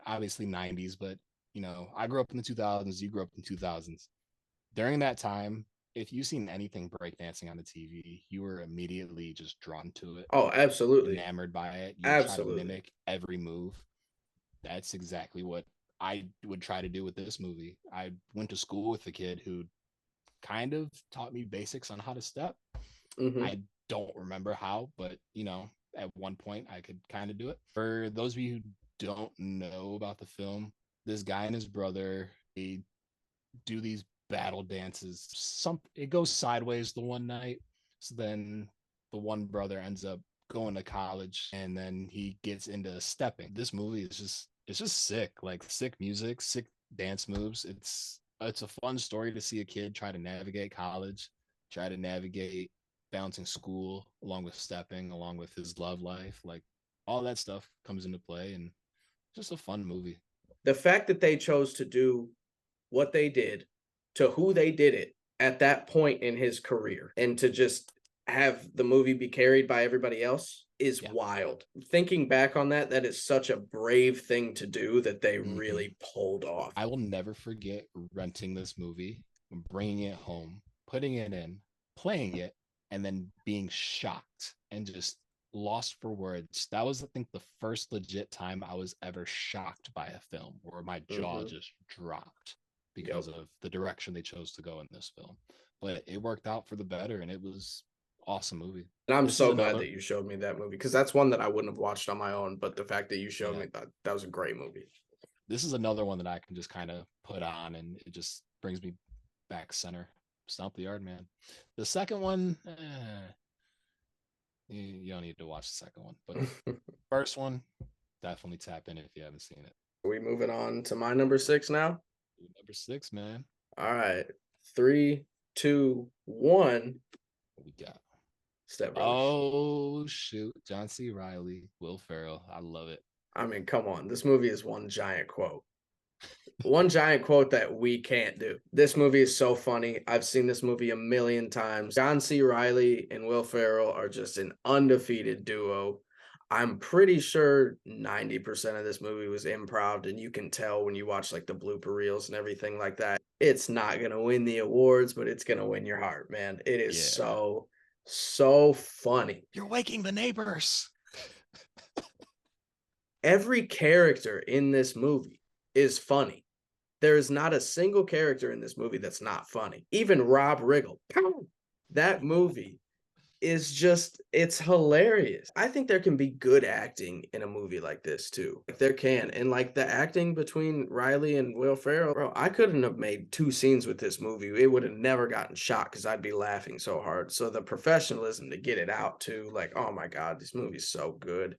obviously 90s, but I grew up in the 2000s, you grew up in the 2000s. During that time, if you seen anything breakdancing on the TV, you were immediately just drawn to it. Oh, absolutely. Enamored by it. You try to mimic every move. That's exactly what I would try to do with this movie. I went to school with a kid who kind of taught me basics on how to step. Mm-hmm. I don't remember how, but at one point I could kind of do it. For those of you who don't know about the film, this guy and his brother, they do these battle dances. It goes sideways the one night. So then the one brother ends up going to college and then he gets into stepping. This movie is just it's just sick. Like sick music, sick dance moves. It's a fun story to see a kid try to navigate college, try to navigate balancing school along with stepping, along with his love life. Like all that stuff comes into play and just a fun movie. The fact that they chose to do what they did to who they did it at that point in his career and to just have the movie be carried by everybody else is Yeah. wild. Thinking back on that, that is such a brave thing to do that they Mm-hmm. really pulled off. I will never forget renting this movie, bringing it home, putting it in, playing it, and then being shocked and just lost for words. That was, I think, the first legit time I was ever shocked by a film where my jaw Mm-hmm. just dropped Yep. because of the direction they chose to go in this film. But it worked out for the better, and it was awesome movie. And I'm This is so glad another, that you showed me that movie because that's one that I wouldn't have watched on my own. But the fact that you showed yeah, me that was a great movie. this is another one that I can just kind of put on, and it just brings me back center. Stomp the yard, man. The second one, you don't need to watch the second one, but first one, definitely tap in if you haven't seen it. Are we moving on to my number 6 now? Number six, man. All right. 3, 2, 1. What we got? Step Brothers. Oh shoot, John C. Riley, Will Ferrell. I love it. I mean, come on. This movie is one giant quote. One giant quote that we can't do. This movie is so funny. I've seen this movie a million times. John C. Riley and Will Ferrell are just an undefeated duo. I'm pretty sure 90% of this movie was improv, and you can tell when you watch like the blooper reels and everything like that. It's not going to win the awards, but it's going to win your heart, man. It is Yeah. so funny. You're waking the neighbors. Every character in this movie is funny. There is not a single character in this movie that's not funny. Even Rob Riggle. That movie is just, it's hilarious. I think there can be good acting in a movie like this too. Like there can. And like the acting between Riley and Will Ferrell, bro, I couldn't have made 2 scenes with this movie. It would have never gotten shot because I'd be laughing so hard. So the professionalism to get it out too, like, oh my God, this movie's so good.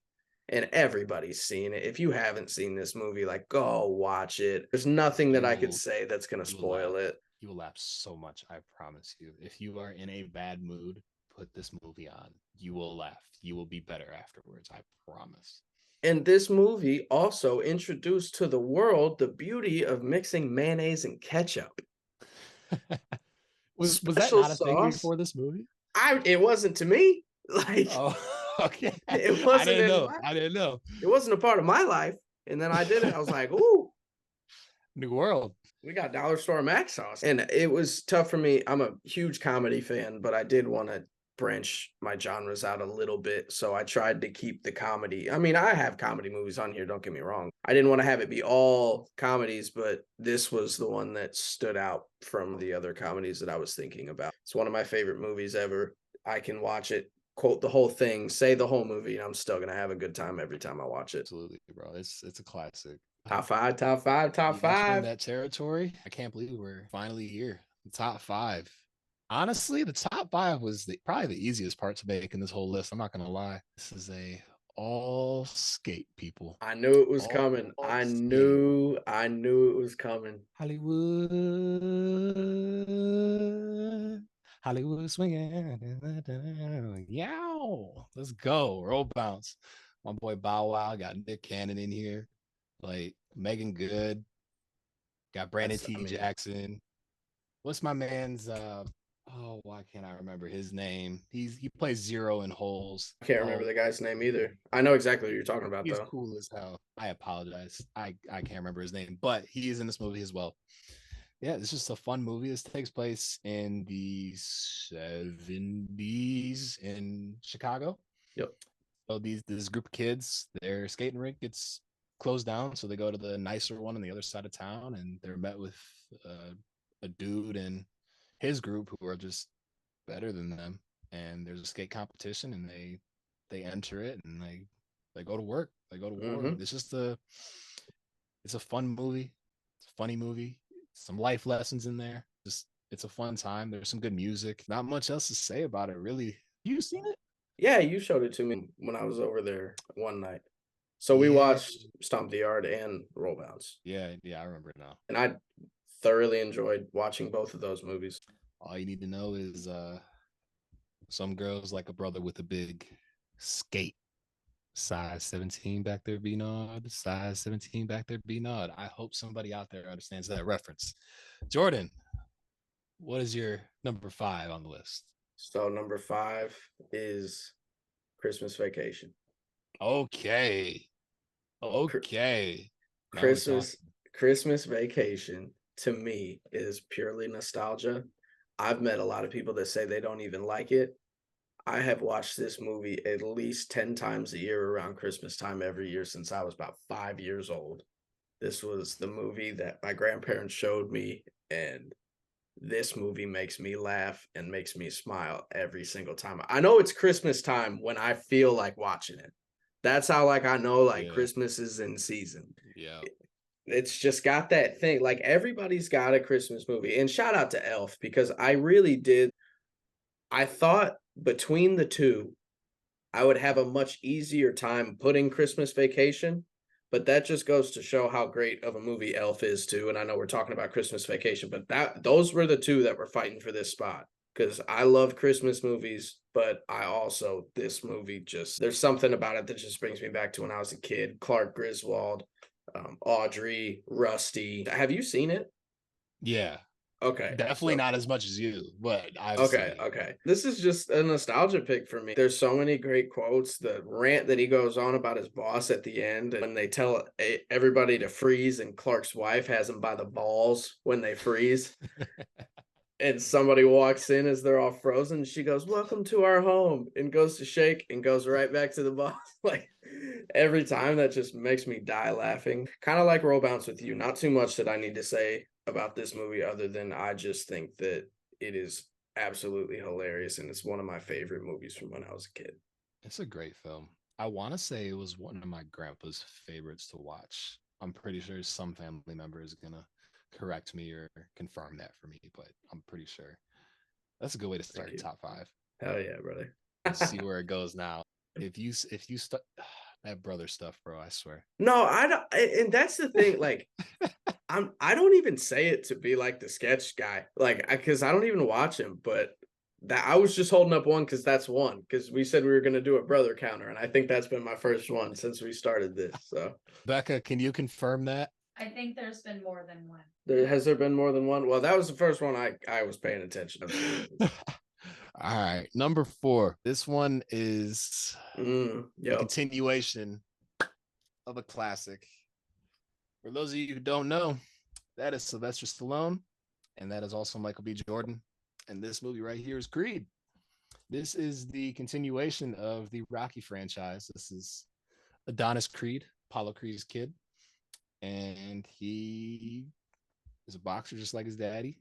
And everybody's seen it. If you haven't seen this movie, like go watch it. There's nothing that You I could will say that's gonna you will laugh. spoil it. You will laugh so much, I promise you. If you are in a bad mood, put this movie on. You will laugh. You will be better afterwards, I promise. And this movie also introduced to the world the beauty of mixing mayonnaise and ketchup. Was that Special not a thing sauce. before this movie? It wasn't to me. Like Oh, okay. it I wasn't didn't in know. my I didn't know. it wasn't a part of my life. And then I did it. I was like, ooh, New world. we got dollar store mac sauce. And it was tough for me. I'm a huge comedy fan, but I did want to branch my genres out a little bit. So I tried to keep the comedy. I mean, I have comedy movies on here, don't get me wrong. I didn't want to have it be all comedies, but this was the one that stood out from the other comedies that I was thinking about. It's one of my favorite movies ever. I can watch it, quote the whole thing, say the whole movie, and I'm still gonna have a good time every time I watch it. Absolutely, bro. It's a classic. Top five, top five, top You entering five. that territory. I can't believe we're finally here. The top five. Honestly, the top five was probably the easiest part to make in this whole list. I'm not gonna lie. This is a all skate, people. I knew it was All coming. skate. I knew it was coming. Hollywood. Hollywood swinging. Yow. Let's go. Roll bounce. My boy Bow Wow got Nick Cannon in here. Like Megan Good. Got Brandon That's, I T. mean, Jackson. What's my man's why can't I remember his name? He plays Zero in Holes. I can't remember Oh, the guy's name either. I know exactly what you're talking about he's though. cool as hell. I apologize. I can't remember his name, but he is in this movie as well. Yeah, it's just a fun movie. This takes place in the 70s in Chicago. Yep. So this group of kids, their skating rink gets closed down, so they go to the nicer one on the other side of town, and they're met with a dude and his group who are just better than them. And there's a skate competition, and they enter it, and they go to work, they go to war. Mm-hmm. It's a fun movie. It's a funny movie. Some life lessons in there. Just it's a fun time. There's some good music. Not much else to say about it, really. You seen it? Yeah, you showed it to me when I was over there one night. So we Yeah, watched Stomp the Yard and Roll Bounce, yeah. I remember now. and I thoroughly enjoyed watching both of those movies. All you need to know is some girls like a brother with a big skate. Size 17 back there, B Nod. Size 17 back there, B Nod. I hope somebody out there understands that reference. Jordan, what is your number 5 on the list? So number 5 is Christmas Vacation. Okay. Okay. Now we're talking. Christmas Vacation to me is purely nostalgia. I've met a lot of people that say they don't even like it. I have watched this movie at least 10 times a year around Christmas time every year since I was about 5 years old. This was the movie that my grandparents showed me, and this movie makes me laugh and makes me smile every single time. I know it's Christmas time when I feel like watching it. That's how like I know like Yeah. Christmas is in season. Yeah. It's just got that thing. Like everybody's got a Christmas movie. And shout out to Elf because I really did. I thought between the two, I would have a much easier time putting Christmas Vacation, but that just goes to show how great of a movie Elf is too. And I know we're talking about Christmas Vacation, but those were the two that were fighting for this spot because I love Christmas movies, but I also this movie just there's something about it that just brings me back to when I was a kid. Clark Griswold, Audrey, Rusty. Have you seen it? Yeah. Okay, Definitely so not as much as you, but I've seen okay, it. okay. This is just a nostalgia pick for me. There's so many great quotes. The rant that he goes on about his boss at the end when they tell everybody to freeze, and Clark's wife has him by the balls when they freeze. And somebody walks in as they're all frozen. She goes, "Welcome to our home," and goes to shake and goes right back to the boss. Like every time that just makes me die laughing. Kind of like Roll Bounce with You. Not too much that I need to say about this movie other than I just think that it is absolutely hilarious and it's one of my favorite movies from when I was a kid. It's a great film. I want to say it was one of my grandpa's favorites to watch. I'm pretty sure some family member is gonna correct me or confirm that for me, but I'm pretty sure that's a good way to Thank start you. top 5. Hell yeah, brother. Let's see where it goes now. If you start that brother stuff, bro, I swear. No, I don't, and that's the thing. Like, I don't even say it to be like the sketch guy, like because I don't even watch him, but that I was just holding up one because that's one because we said we were gonna do a brother counter, and I think that's been my first one since we started this. So Becca, can you confirm that? I think there's been more than one. there been more than one? Well, that was the first one I was paying attention to. All right, number 4. This one is the Yep. continuation of a classic. For those of you who don't know, that is Sylvester Stallone, and that is also Michael B. Jordan. And this movie right here is Creed. This is the continuation of the Rocky franchise. This is Adonis Creed, Apollo Creed's kid, and he is a boxer just like his daddy.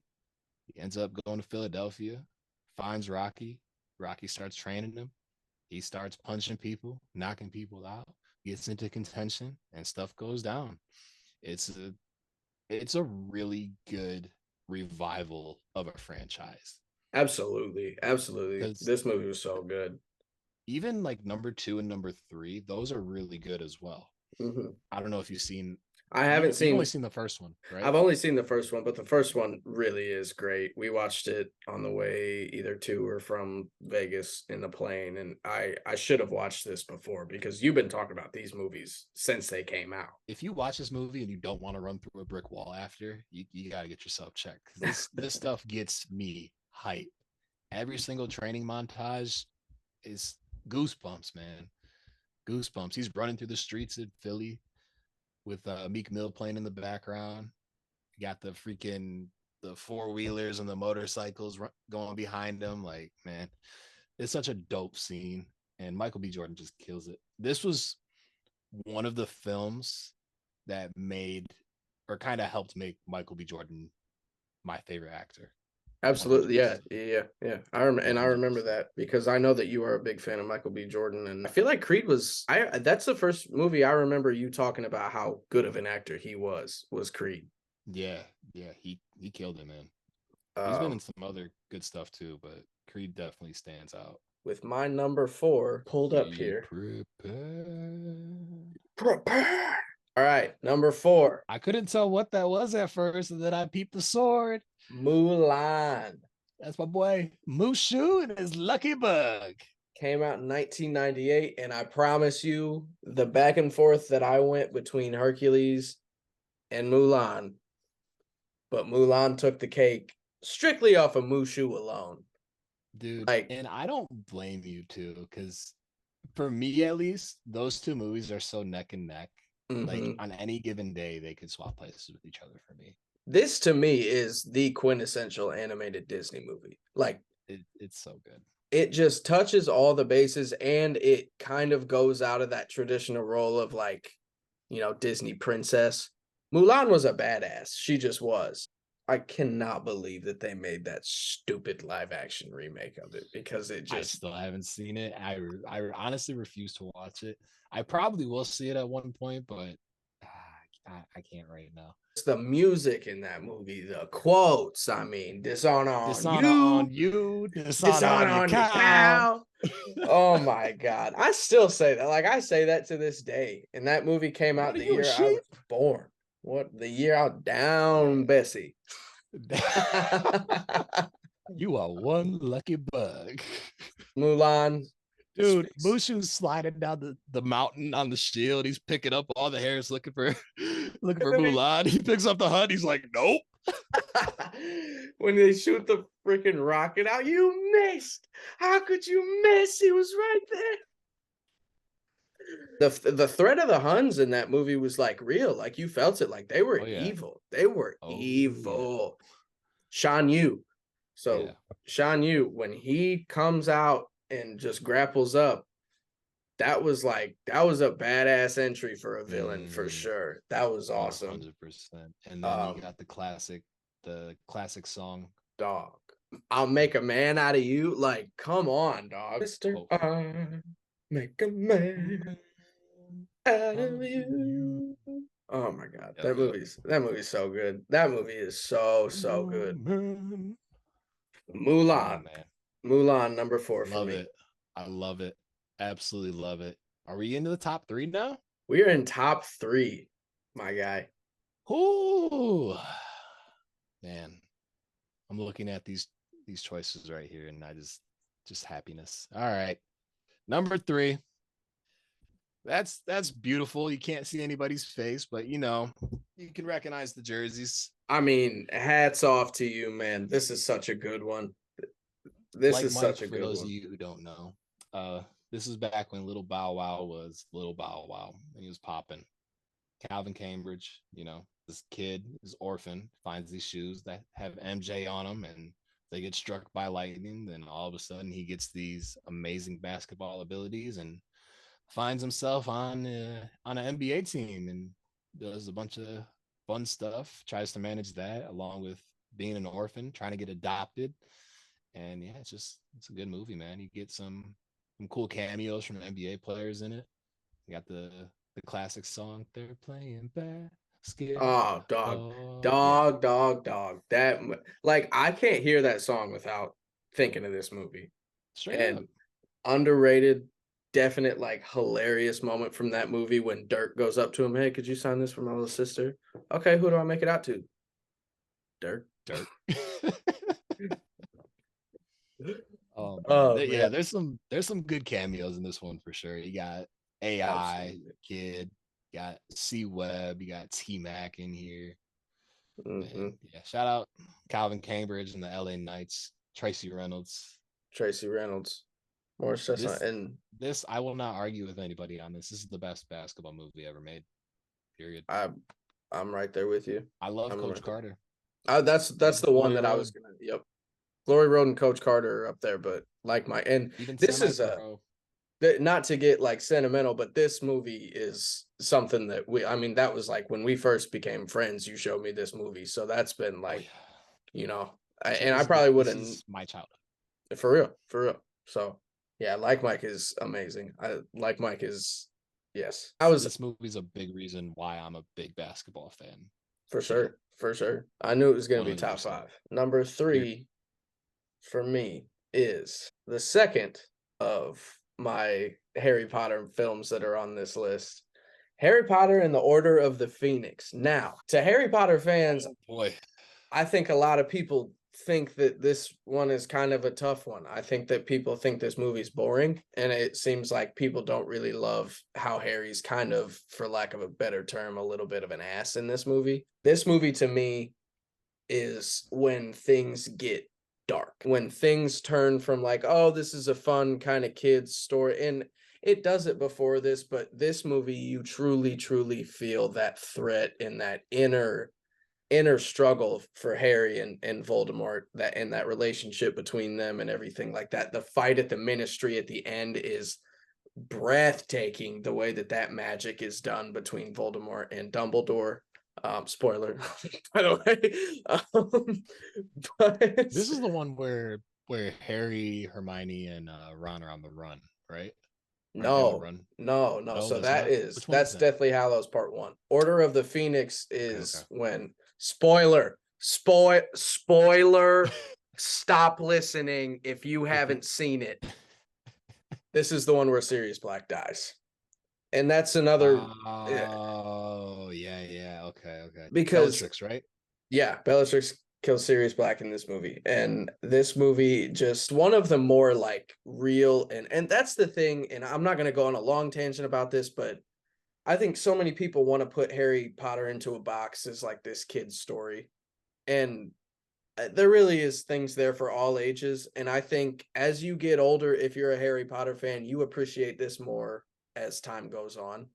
He ends up going to Philadelphia, finds Rocky. Rocky starts training him. He starts punching people, knocking people out, gets into contention, and stuff goes down. It's a it's a really good revival of a franchise Absolutely, absolutely. because This movie was so good. even like number 2 and number 3, those are really good as well. Mhm. I don't know if you've seen I haven't you've only seen seen the first one, right? I've only seen the first one, but the first one really is great. We watched it on the way either to or from Vegas in the plane, and I should have watched this before because you've been talking about these movies since they came out. If you watch this movie and you don't want to run through a brick wall after, you got to get yourself checked. This stuff gets me hype. Every single training montage is goosebumps, man. Goosebumps. He's running through the streets of Philly with Meek Mill playing in the background. You got the 4-wheelers and the motorcycles going behind him. Like, man, it's such a dope scene, and Michael B. Jordan just kills it. This was one of the films that made or kind of helped make Michael B. Jordan my favorite actor. Absolutely, 100%. yeah. I remember 100%. that because I know that you are a big fan of Michael B. Jordan, and I feel like Creed was. That's the first movie I remember you talking about how good of an actor he was. Was Creed. Yeah, he killed it, man. He's been in some other good stuff too, but Creed definitely stands out. With my number 4 pulled up Be here. prepared. Prepare. All right, number 4. I couldn't tell what that was at first, and then I peeped the sword. Mulan. That's my boy Mushu and his lucky bug. Came out in 1998, and I promise you, the back and forth that I went between Hercules and Mulan, but Mulan took the cake strictly off of Mushu alone. Dude, Like, and I don't blame you too, because for me at least, those two movies are so neck and neck. Like mhm. on any given day, they could swap places with each other for me. This to me is the quintessential animated Disney movie. Like, It's so good. it just touches all the bases, and it kind of goes out of that traditional role of like, Disney princess. Mulan was a badass. She just was. I cannot believe that they made that stupid live action remake of it, because it I just still haven't seen it. I honestly refuse to watch it. I probably will see it at one point, but I can't right now. it's the music in that movie, the quotes. I mean, dishonor on Dishonor on you, you, dishonor dishonor on your on your cow. cow. Oh my god. I still say that. Like, I say that to this day. And that movie came out What are the you, a year I sheep? was born. What, the year I was down Bessie. You are one lucky bug. Mulan. Dude, Speaks. Mushu's sliding down the mountain on the shield. He's picking up all the hairs looking for Mulan. He picks up the HUD. He's like, nope. When they shoot the freaking rocket out, you missed. How could you miss? He was right there. The threat of the Huns in that movie was like real. Like, you felt it. Like, they were evil. They were evil. Yeah. Shan Yu. So Yeah. Shan Yu, when he comes out and just grapples up, that was a badass entry for a villain for sure. That was awesome. 100%. And then you got the classic song. Dog. I'll make a man out of you. Like, come on, dog. Mr. I make a man out of you. Oh my god. That movie's so good. That movie is so good. Mulan. Man. Mulan number 4 for Love me. it. I love it. Absolutely love it. Are we into the top 3 now? We are in top 3, my guy. Ooh. Man. I'm looking at these choices right here, and I just happiness. All right. Number 3. That's beautiful. You can't see anybody's face, but you can recognize the jerseys. I mean, hats off to you, man. This is such a good one. This like is Mike, such a for good those one. of you who don't know, this is back when Little Bow Wow was Little Bow Wow, and he was popping. Calvin Cambridge, this kid is orphan, finds these shoes that have MJ on them, and they get struck by lightning. Then all of a sudden, he gets these amazing basketball abilities and finds himself on an NBA team and does a bunch of fun stuff. Tries to manage that along with being an orphan, trying to get adopted. And yeah, it's a good movie, man. You get some cool cameos from NBA players in it. You got the classic song, they're playing basketball. Oh, Yeah, dog. That, like, I can't hear that song without thinking of this movie. straight And up. underrated, definite, like, hilarious moment from that movie when Dirk goes up to him. Hey, could you sign this for my little sister? Okay, who do I make it out to? Dirk. Yeah, there's some good cameos in this one for sure. You got AI Absolutely. Kid, you got C Web, you got T Mac in here. Mm-hmm. Yeah, shout out Calvin Cambridge and the LA Knights, Tracy Reynolds. Tracy Reynolds. More stress on, and this I will not argue with anybody on this. This is the best basketball movie ever made. Period. I'm right there with you. I love Coach Carter. That's the one that I was gonna. Yep, Glory Road and Coach Carter are up there, but like even this is not to get like sentimental, but this movie is something that that was like when we first became friends. You showed me this movie, so that's been like, I probably wouldn't. This is my childhood. For real. So yeah, Like Mike is amazing. Like Mike is, yes. This movie's a big reason why I'm a big basketball fan. For sure. For sure. I knew it was going to be top 100%. 5. Number 3 for me is the second of my Harry Potter films that are on this list. Harry Potter and the Order of the Phoenix. Now, to Harry Potter fans, Oh, boy. I think a lot of people think that this one is kind of a tough one. I think that people think this movie's boring, and it seems like people don't really love how Harry's kind of, for lack of a better term, a little bit of an ass in this movie. This movie to me is when things get dark, when things turn from like, oh, this is a fun kind of kids story. And it does it before this, but this movie, you truly, truly feel that threat and that inner struggle for Harry and Voldemort, that and that relationship between them and everything like that. The fight at the Ministry at the end is breathtaking, the way that magic is done between Voldemort and Dumbledore. Spoiler, by the way. But This is the one where Harry, Hermione, and Ron are on the run, right? Aren't they on the no, run? no. No, So that's not. Which one is that's that? Deathly Hallows Part 1. Order of the Phoenix Okay. is when spoiler. Stop listening if you haven't seen it. This is the one where Sirius Black dies. And that's another Oh, yeah. Okay. because Bellatrix, right? yeah, Bellatrix kills Sirius Black in this movie. And this movie just one of the more like real and that's the thing, and I'm not gonna go on a long tangent about this, but I think so many people want to put Harry Potter into a box as like this kid's story. And there really is things there for all ages. And I think as you get older, if you're a Harry Potter fan, you appreciate this more as time goes on,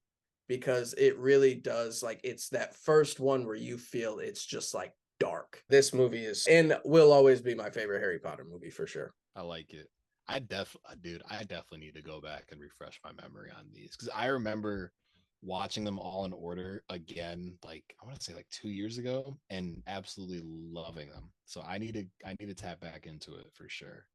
because it really does, like, it's that first one where you feel it's just like dark. This movie is and will always be my favorite Harry Potter movie for sure. I like it. I definitely need to go back and refresh my memory on these because I remember watching them all in order again, like I want to say like 2 years ago, and absolutely loving them. So I need to tap back into it for sure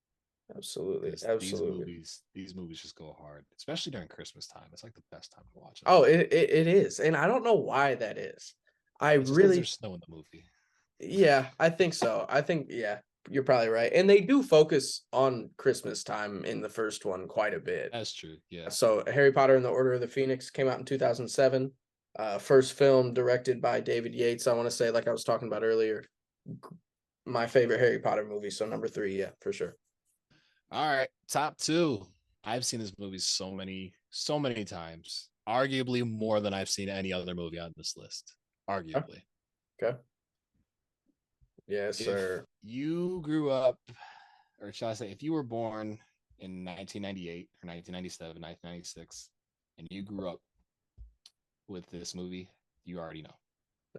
Absolutely. because Absolutely. these movies just go hard, especially during Christmas time. It's like the best time to watch them. Oh, it is. And I don't know why that is. I It's just because really there's snow in the movie. Yeah, I think so. I think, yeah, you're probably right. And they do focus on Christmas time in the first one quite a bit. That's true. Yeah. So Harry Potter and the Order of the Phoenix came out in 2007. First film directed by David Yates. I want to say, like I was talking about earlier, my favorite Harry Potter movie. So number 3, yeah, for sure. All right, top 2. I've seen this movie so many times. Arguably more than I've seen any other movie on this list. Arguably. Okay. Yes, If sir. you grew up, or shall I say, if you were born in 1998 or 1997, 1996, and you grew up with this movie, you already know.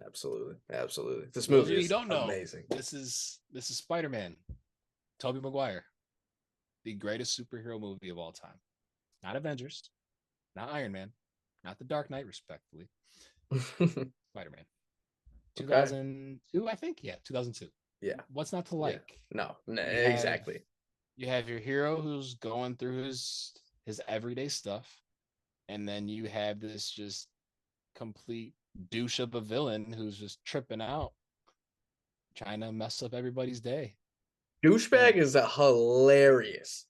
Absolutely. Absolutely. This For those movie of you who is don't know, amazing. this is Spider-Man, Tobey Maguire, the greatest superhero movie of all time. Not Avengers, not Iron Man, not The Dark Knight, respectfully. Spider-Man. Okay. 2002, I think. Yeah, 2002. Yeah. What's not to like? No, You have exactly. you have your hero who's going through his everyday stuff, and then you have this just complete douche of a villain who's just tripping out, trying to mess up everybody's day. Douchebag And is a hilarious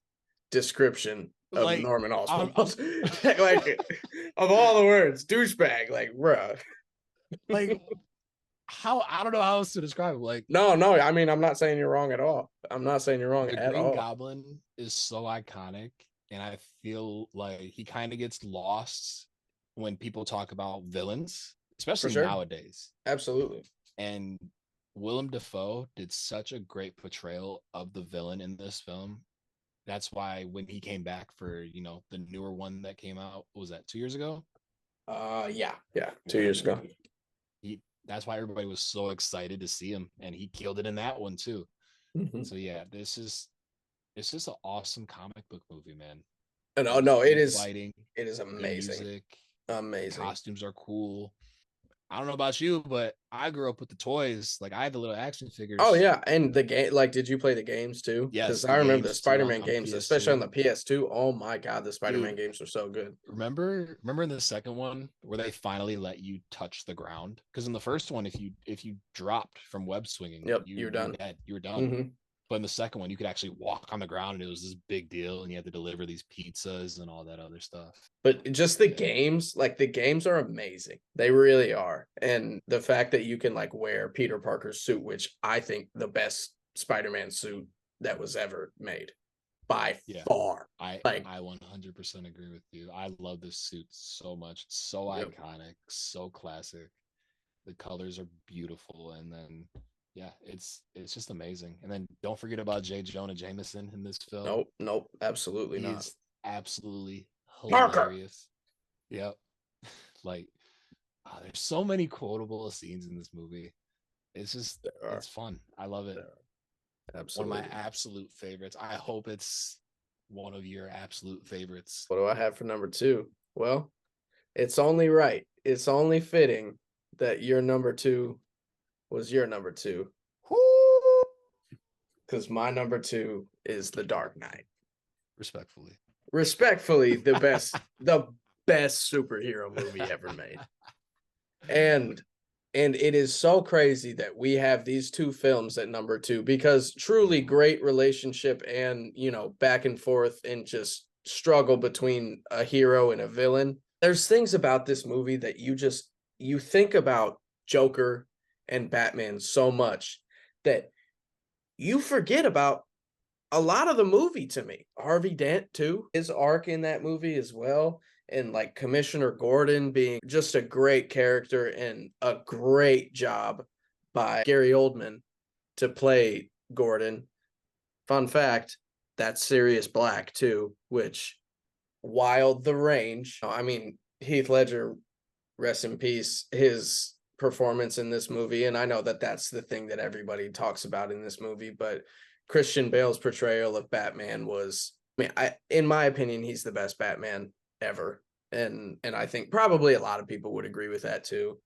description of like, Norman I'm Oswald. Like, of all the words, douchebag, like, bruh. like, how I don't know how else to describe it. Like, No, I mean, I'm not saying you're wrong at all. I'm not saying you're wrong the at Green all. Goblin is so iconic, and I feel like he kind of gets lost when people talk about villains, For especially sure. nowadays. Absolutely. And Willem Dafoe did such a great portrayal of the villain in this film. That's why when he came back for, the newer one that came out, what was that, 2 years ago? Yeah, 2 years ago. That's why everybody was so excited to see him, and he killed it in that one too. Mhm. So yeah, it's just an awesome comic book movie, man. And The no, it cool is fighting, it is the amazing. music, Amazing. costumes are cool. I don't know about you, but I grew up with the toys. Like I had the little action Oh figures. yeah, and the game, like, did you play the games too? Yes, Because the I remember the games too Spider-Man on games, especially on PS2. the PS2. Oh my God, the Spider-Man Dude, games were so good. remember in the second one where they finally let you touch the ground? Because in the first one, if you dropped from web swinging, Yep, you you're you were done. dead. You were done. Hmm. But in the second one, you could actually walk on the ground, and it was this big deal, and you had to deliver these pizzas and all that other stuff. But just the Yeah, games, like the games are amazing. They really are. And the fact that you can like wear Peter Parker's suit, which I think the best Spider-Man suit that was ever made by yeah. far. I Like, I 100% agree with you. I love this suit so much. It's so yep. iconic, so classic. The colors are beautiful, and then yeah, it's just amazing. And then don't forget about J. Jonah Jameson in this film. Nope, nope, absolutely He not. is absolutely Parker. hilarious. Yep. Like there's so many quotable scenes in this movie. It's just There are. it's fun. I love it. There are. One of my Absolutely. absolute favorites. I hope it's one of your absolute favorites. What do I have for number two? Well, it's only right. It's only fitting that your number two was your number two. Because my number two is The Dark Knight. Respectfully. Respectfully, the best superhero movie ever made. And it is so crazy that we have these two films at number two, because truly great relationship and, back and forth and just struggle between a hero and a villain. There's things about this movie that you think about Joker and Batman so much that you forget about a lot of the movie. To me, Harvey Dent too, his arc in that movie as well, and like Commissioner Gordon being just a great character, and a great job by Gary Oldman to play Gordon. Fun fact, that's Sirius Black too, which wild the range. I mean, Heath Ledger, rest in peace, his performance in this movie, and I know that that's the thing that everybody talks about in this movie, but Christian Bale's portrayal of Batman was, I mean, in my opinion, he's the best Batman ever, and I think probably a lot of people would agree with that too.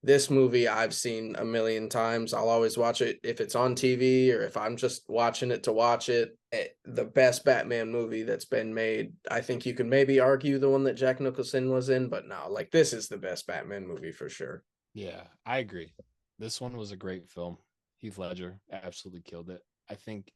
This movie I've seen a million times. I'll always watch it if it's on TV or if I'm just watching it to watch it. The best Batman movie that's been made. I think you can maybe argue the one that Jack Nicholson was in, but no, like this is the best Batman movie for sure. Yeah, I agree. This one was a great film. Heath Ledger absolutely killed it. I think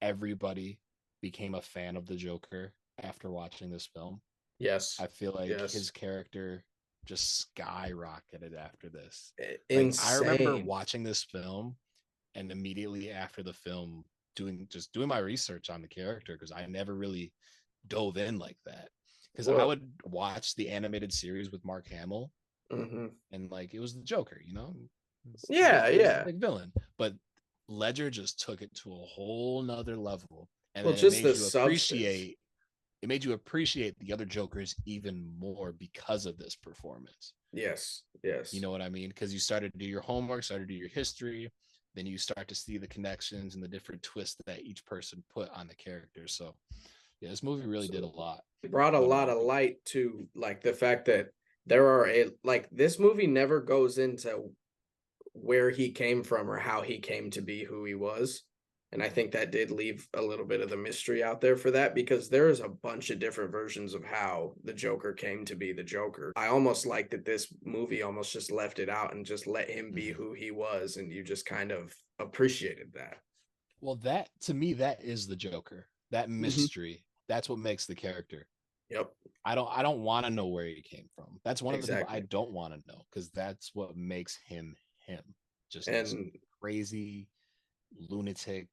everybody became a fan of the Joker after watching this film. Yes. I feel like his Yes. character just skyrocketed after this. Like I remember Insane. watching this film and immediately after the film doing my research on the character because I never really dove in like that. Because I Well, would watch the animated series with Mark Hamill mhm. and like it was the Joker, Yeah, he was the yeah. big villain. But Ledger just took it to a whole nother level. And Well, then it just made the you substance. appreciate the other Jokers even more because of this performance. Yes. You Yes. know what I mean? Because you started to do your homework, started to do your history, then you start to see the connections and the different twists that each person put on the character. So yeah, this movie really did a Absolutely. lot. It brought a But lot of light to like the fact that there are this movie never goes into where he came from or how he came to be who he was. And I think that did leave a little bit of the mystery out there for that, because there's a bunch of different versions of how the Joker came to be the Joker. I almost like that this movie almost just left it out and just let him be Mhm. who he was. And you just kind of appreciated that. Well, that to me, that is the Joker. That Mm-hmm. mystery. That's what makes the character. Yep. I don't want to know where he came from. That's one of the people I Exactly. don't want to know because that's what makes him him. Just this And crazy lunatic.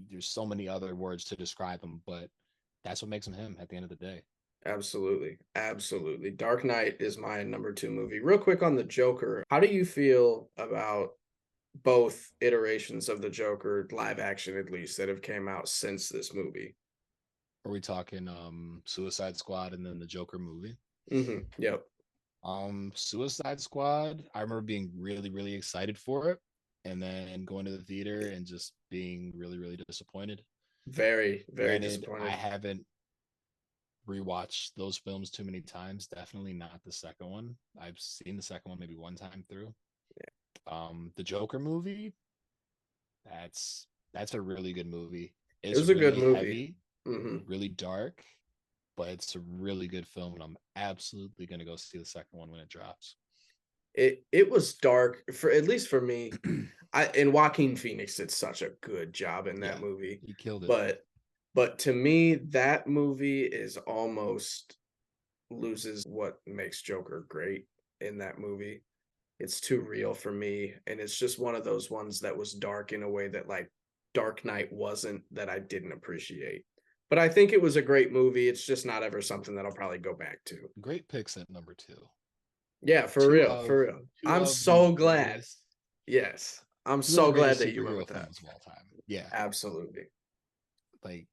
There's so many other words to describe him, but that's what makes him him at the end of the day. absolutely. Absolutely. Dark Knight is my number two movie. Real quick on the Joker. How do you feel about both iterations of the Joker, live action at least, that have came out since this movie? Are we talking Suicide Squad and then the Joker movie? Yep. Suicide Squad, I remember being really, really excited for it and then going to the theater and just being really, really disappointed. Very, very Granted, I disappointed. haven't rewatch those films too many times. Definitely not the second one. I've seen the second one maybe one time through. The Joker movie, that's a really good movie. It It's was a good really movie. heavy, Hmm. really dark, but it's a really good film, and I'm absolutely gonna go see the second one when it drops. It was dark for at least for me. And Joaquin Phoenix did such a good job in that Yeah, movie. he killed it. But to me, that movie is almost loses what makes Joker great in that movie. It's too real for me, and it's just one of those ones that was dark in a way that like Dark Knight wasn't, that I didn't appreciate. But I think it was a great movie. It's just not ever something that I'll probably go back to. Great picks at number two. Yeah, for Two real, of for real. two I'm of the so glad. greatest, Yes, I'm two of the so glad greatest that you went superhero with that. films of all time. Yeah, Absolutely. like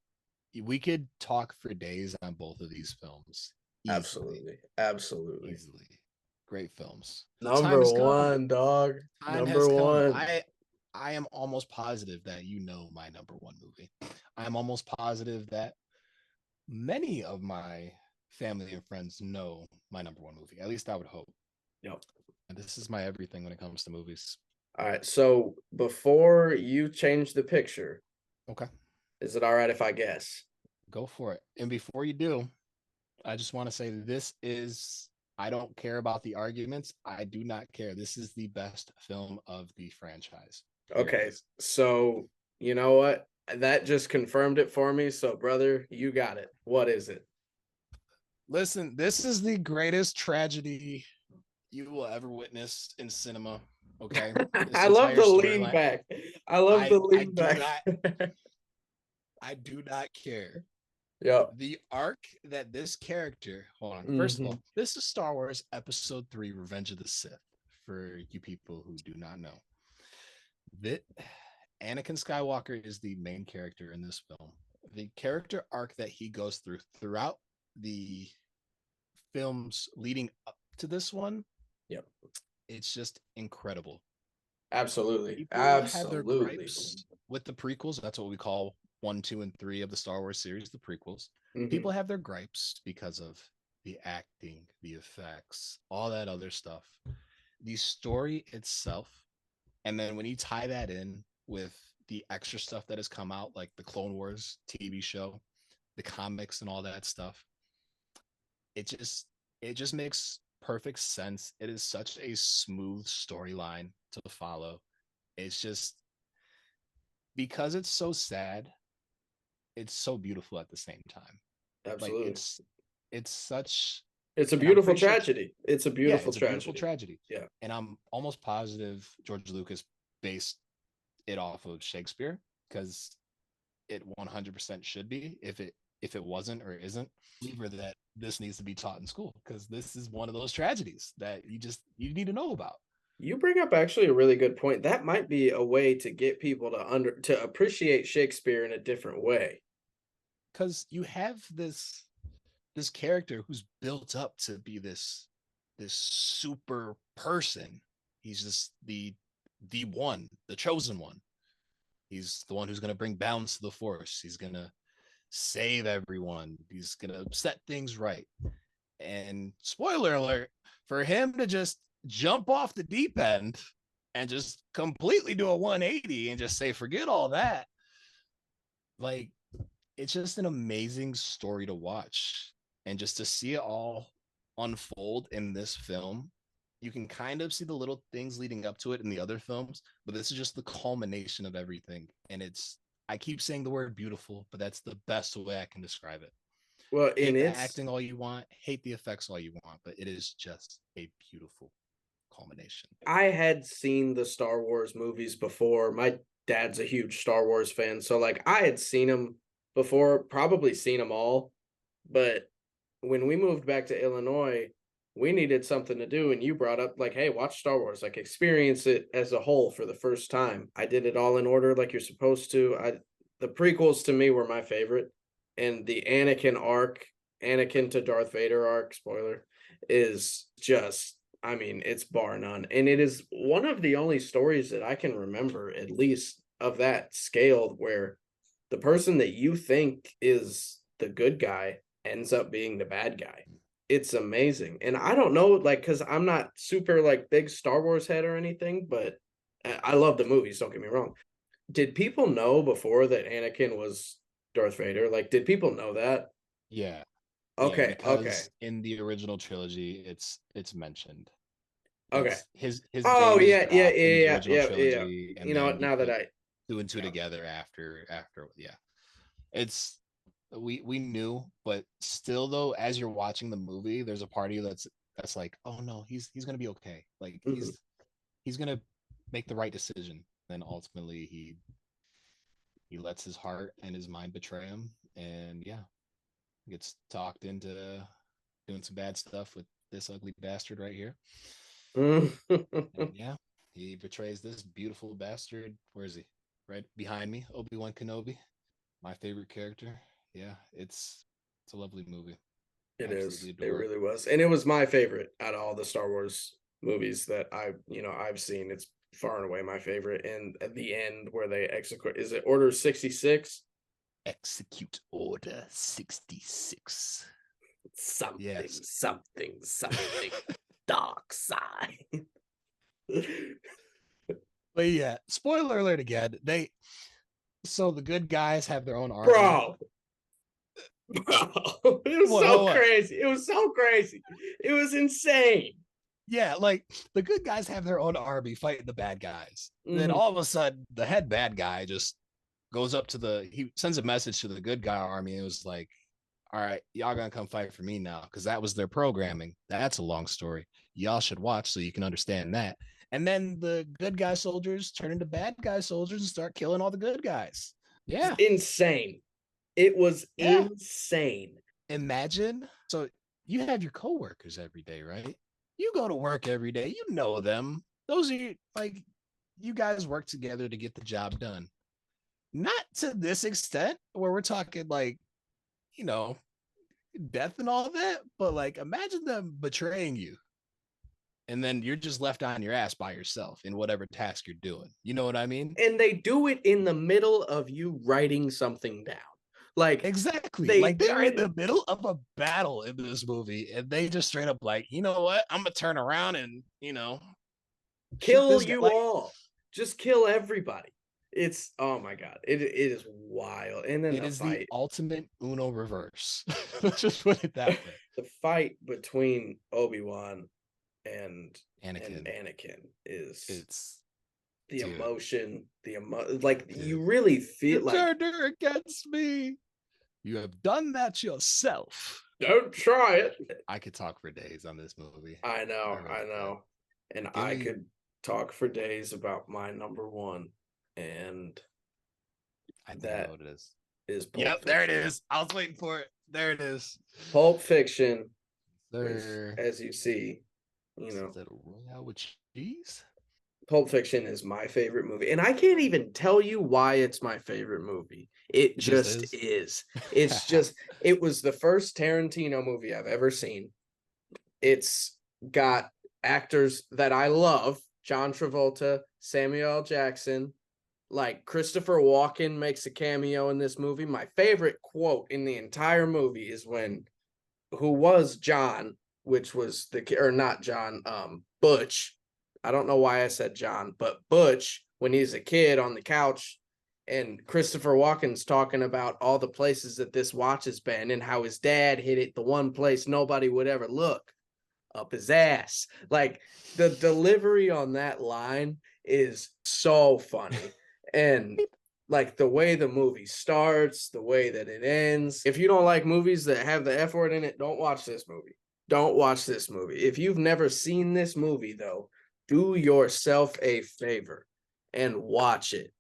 we could talk for days on both of these films easily, Absolutely. Absolutely. easily. Great films. The time Number has come. one, dog. Time has Number come. one. I am almost positive that you know my number one movie. I'm almost positive that many of my family and friends know my number one movie. At least I would hope. Yep. And this is my everything when it comes to movies. All right. So before you change the picture, Okay, is it all right if I guess? go for it. And before you do, I just want to say this is, I don't care about the arguments. I do not care. This is the best film of the franchise. Okay. Period. So you know what? That just confirmed it for me. So, brother, you got it. What is it? Listen, this is the greatest tragedy you will ever witness in cinema. Okay, this I love entire the lean storyline. back. I love the lean back. I do not care. Yep. The arc that this character, hold on. First of Mhm. all, this is Star Wars Episode 3 Revenge of the Sith, for you people who do not know. That Anakin Skywalker is the main character in this film. The character arc that he goes through throughout the films leading up to this one, Yep. it's just incredible. Absolutely. People have their Absolutely. gripes with the prequels. That's what we call 1, 2, and 3 of the Star Wars series, the prequels. Mhm. People have their gripes because of the acting, the effects, all that other stuff. The story itself, and then when you tie that in with the extra stuff that has come out, like the Clone Wars TV show, the comics, and all that stuff, it just makes perfect sense. It is such a smooth storyline to follow. It's just, because it's so sad, it's so beautiful at the same time. Like Absolutely. it's such, It's a and I'm beautiful pretty sure tragedy. It's a yeah, beautiful it's a beautiful tragedy. tragedy. Yeah. And I'm almost positive George Lucas based it off of Shakespeare, because it 100% should be. If it wasn't or isn't, believer that this needs to be taught in school, because this is one of those tragedies that you need to know about. You bring up actually a really good point. That might be a way to get people to appreciate Shakespeare in a different way. Because you have this character who's built up to be this super person. He's just the one, the chosen one. He's the one who's going to bring balance to the force. He's going to save everyone. He's going to set things right. And spoiler alert, for him to just jump off the deep end and just completely do a 180 and just say, forget all that. Like, it's just an amazing story to watch. And just to see it all unfold in this film, you can kind of see the little things leading up to it in the other films, but this is just the culmination of everything. And I keep saying the word beautiful, but that's the best way I can describe it. Well, and Hate the it's acting all you want, hate the effects all you want, but it is just a beautiful culmination. I had seen the Star Wars movies before. My dad's a huge Star Wars fan, so like I had seen them before, probably seen them all. But when we moved back to Illinois, we needed something to do, and you brought up like, "Hey, watch Star Wars, like experience it as a whole for the first time." I did it all in order, like you're supposed to. The prequels to me were my favorite, and the Anakin arc, Anakin to Darth Vader arc, spoiler, is just, I mean, it's bar none. And it is one of the only stories that I can remember, at least of that scale, where the person that you think is the good guy ends up being the bad guy. It's amazing. And I don't know, like, because I'm not super like big Star Wars head or anything, but I love the movies, don't get me wrong. Did people know before that Anakin was Darth Vader? Like, did people know that? Yeah, yeah, Okay, okay, because in the original trilogy, it's mentioned. okay. His Oh name is yeah, yeah, dropped in the yeah, original yeah, yeah, yeah. trilogy, and You know then what? you Now that put I, two and two yeah. together after yeah. It's we knew, but still though, as you're watching the movie, there's a part of you that's like, oh no, he's gonna be okay. Like Mhm. he's gonna make the right decision. Then ultimately he lets his heart and his mind betray him, and yeah, gets talked into doing some bad stuff with this ugly bastard right here. And yeah, he betrays this beautiful bastard. Where is he? Right behind me, Obi-Wan Kenobi, my favorite character. Yeah, it's a lovely movie. It Absolutely is. It adore it. really was. And it was my favorite out of all the Star Wars movies that I've seen. It's far and away my favorite. And at the end where they execute, is it Order 66? Execute Order 66. Something, Yes. something, something. Dark side. But yeah, spoiler alert again. So the good guys have their own army. Bro. Bro. It was so What? crazy. It was so crazy. It was insane. Yeah, like the good guys have their own army fighting the bad guys. Then Mhm. all of a sudden, the head bad guy just goes up to he sends a message to the good guy army. And it was like, all right, y'all gonna come fight for me now, because that was their programming. That's a long story. Y'all should watch so you can understand that. And then the good guy soldiers turn into bad guy soldiers and start killing all the good guys. It's Yeah, insane. It was yeah. insane. Imagine. So you have your coworkers every day, right? You go to work every day. You know them. Those are like you guys work together to get the job done. Not to this extent where we're talking like, you know, death and all that, but like imagine them betraying you and then you're just left on your ass by yourself in whatever task you're doing. You know what I mean? And they do it in the middle of you writing something down. Like Exactly. they Like they're do in it, the middle of a battle in this movie and they just straight up like, you know what? I'm gonna turn around and, shoot kill this guy. you Like all. Just kill everybody. It's oh my god. It is wild. And then it the is the fight. ultimate Uno reverse. Let's just put it that way. The fight between Obi-Wan and Anakin. Anakin is It's the dude. emotion, like Dude. you really You feel like turned her against me. You have done that yourself. don't try it. I could talk for days on this movie. I I know, I really could. know. And Give I me. could talk for days about my number one, and I think I know that what it is. is Pulp Yep, there it Fiction. is. I was waiting for it. There it is. Pulp Fiction, which, There. as you see, Is that a Royale with cheese? Pulp Fiction is my favorite movie. And I can't even tell you why it's my favorite movie. It It just just is. is. It's just, it was the first Tarantino movie I've ever seen. It's got actors that I love: John Travolta, Samuel L. Jackson, like Christopher Walken makes a cameo in this movie. My favorite quote in the entire movie is when who was John, which was or not John, Butch. I don't know why I said John, but Butch, when he's a kid on the couch, and Christopher Walken's talking about all the places that this watch has been and how his dad hid it the one place nobody would ever look, up his ass. Like the delivery on that line is so funny. And like the way the movie starts, the way that it ends. If you don't like movies that have the F word in it, don't watch this movie. Don't watch this movie. If you've never seen this movie, though, do yourself a favor and watch it.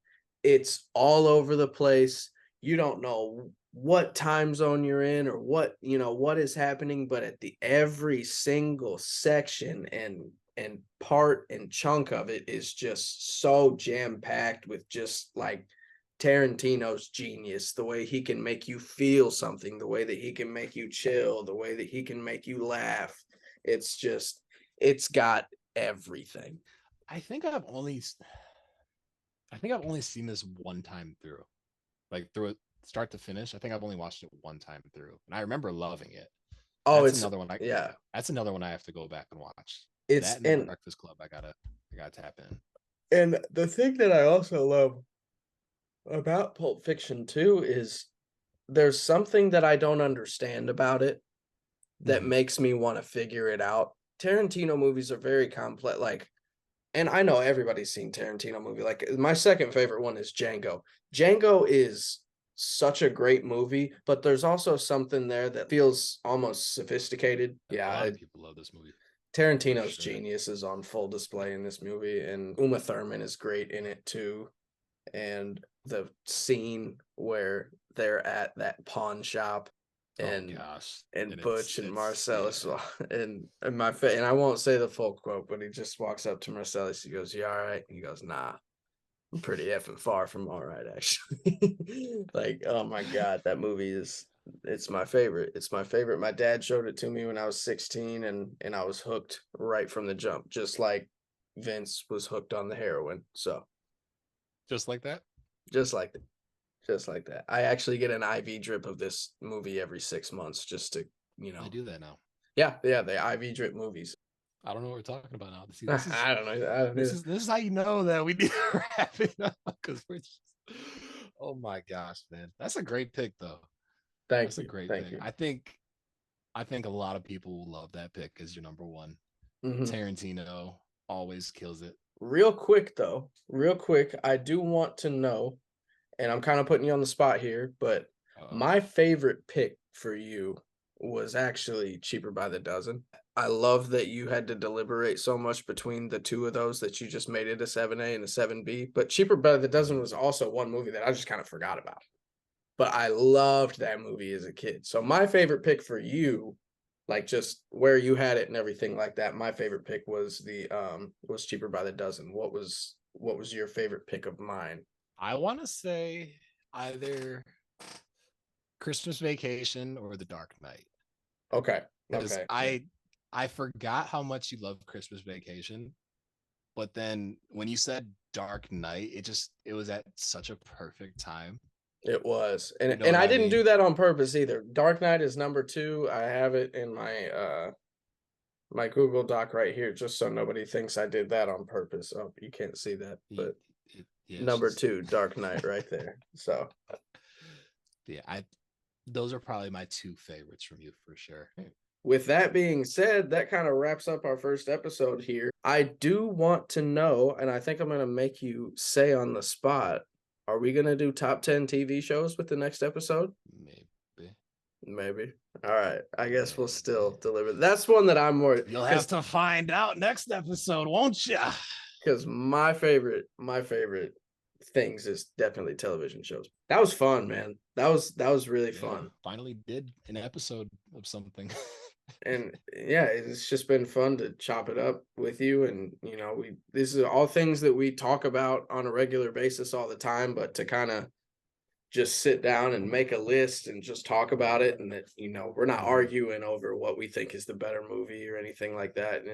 It's all over the place. You don't know what time zone you're in or what is happening, but at the every single section and part and chunk of it is just so jam packed with just like Tarantino's genius, the way he can make you feel something, the way that he can make you chill, the way that he can make you laugh. It's got everything. I think I've only. I think I've only seen this one time through, like through start to finish. I think I've only watched it one time through, and I remember loving it. Oh, That's it's another one. yeah. That's another one I have to go back and watch. It's That and The Breakfast Club. I gotta tap in. and the thing that I also love about Pulp Fiction too is there's something that I don't understand about it that Mhm. makes me want to figure it out. Tarantino movies are very complex, like, and I know everybody's seen Tarantino movie. Like my second favorite one is Django. Django is such a great movie, but there's also something there that feels almost sophisticated. A Yeah, lot of people love this movie. Tarantino's sure. genius is on full display in this movie, and Uma Thurman is great in it too. And the scene where they're at that pawn shop and gosh. and Butch and Marcellus yeah. and and I won't say the full quote, but he just walks up to Marcellus. He goes, "You all right?" He goes, "Nah, I'm pretty effing far from all right, actually." Like, oh my god, that movie it's my favorite. It's my favorite. My dad showed it to me when I was 16, and I was hooked right from the jump, just like Vince was hooked on the heroin. So Just like that. just like that. Just like that. I actually get an IV drip of this movie every 6 months just to, I do that now. Yeah, the IV drip movies. I don't know what we're talking about now. See, this is I don't know. I don't this know. is this is how you know that we need to wrap it up because we're just. Oh my gosh, man, that's a great pick though. Thank That's a you. great Thank pick. you. I think a lot of people will love that pick as your number one. Mhm. Tarantino always kills it. Real quick though, real quick, I do want to know, and I'm kind of putting you on the spot here, but my favorite pick for you was actually Cheaper by the Dozen. I love that you had to deliberate so much between the two of those that you just made it a 7A and a 7B. But Cheaper by the Dozen was also one movie that I just kind of forgot about. But I loved that movie as a kid. So my favorite pick for you, like just where you had it and everything like that, my favorite pick was was Cheaper by the Dozen. What was your favorite pick of mine? I want to say either Christmas Vacation or The Dark Knight. Okay. Because Okay. I forgot how much you love Christmas Vacation, but then when you said Dark Knight, it was at such a perfect time. It was. You And know and what I I didn't do mean? that on purpose either. Dark Knight is number 2. I have it in my Google Doc right here, just so nobody thinks I did that on purpose. Oh, you can't see that, but Yeah, number 2, Dark Knight, right there. So yeah, those are probably my two favorites from you for sure. with that being said, that kind of wraps up our first episode here. I do want to know, and I think I'm going to make you say on the spot, are we going to do top 10 TV shows with the next episode? Maybe. All right. I guess we'll still deliver. That's one that I'm more. You'll have to find out next episode, won't you? Because my favorite things is definitely television shows. That was fun, man. That was really fun. Finally did an episode of something. And yeah, it's just been fun to chop it up with you. And this is all things that we talk about on a regular basis all the time, but to kind of just sit down and make a list and just talk about it, and that we're not arguing over what we think is the better movie or anything like that. And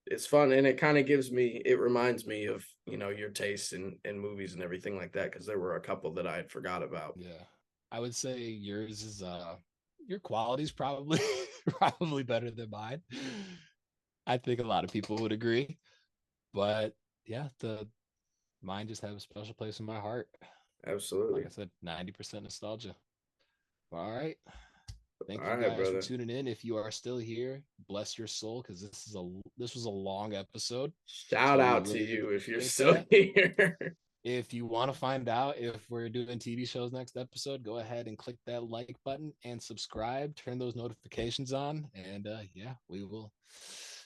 it's fun, and it kind of reminds me of your taste in movies and everything like that, because there were a couple that I had forgot about. Yeah, I would say yours is your quality's probably probably better than mine. I think a lot of people would agree, but yeah, mine just have a special place in my heart. Absolutely. Like I said, 90% nostalgia. All right. Thank All you right, guys brother. for tuning in. If you are still here, bless your soul, because this was a long episode. Shout out to you if you're still here. If you want to find out if we're doing TV shows next episode, go ahead and click that like button and subscribe. Turn those notifications on, and yeah, we will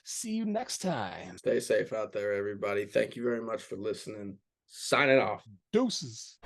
see you next time. Stay safe out there, everybody. Thank you very much for listening. Signing off. Deuces.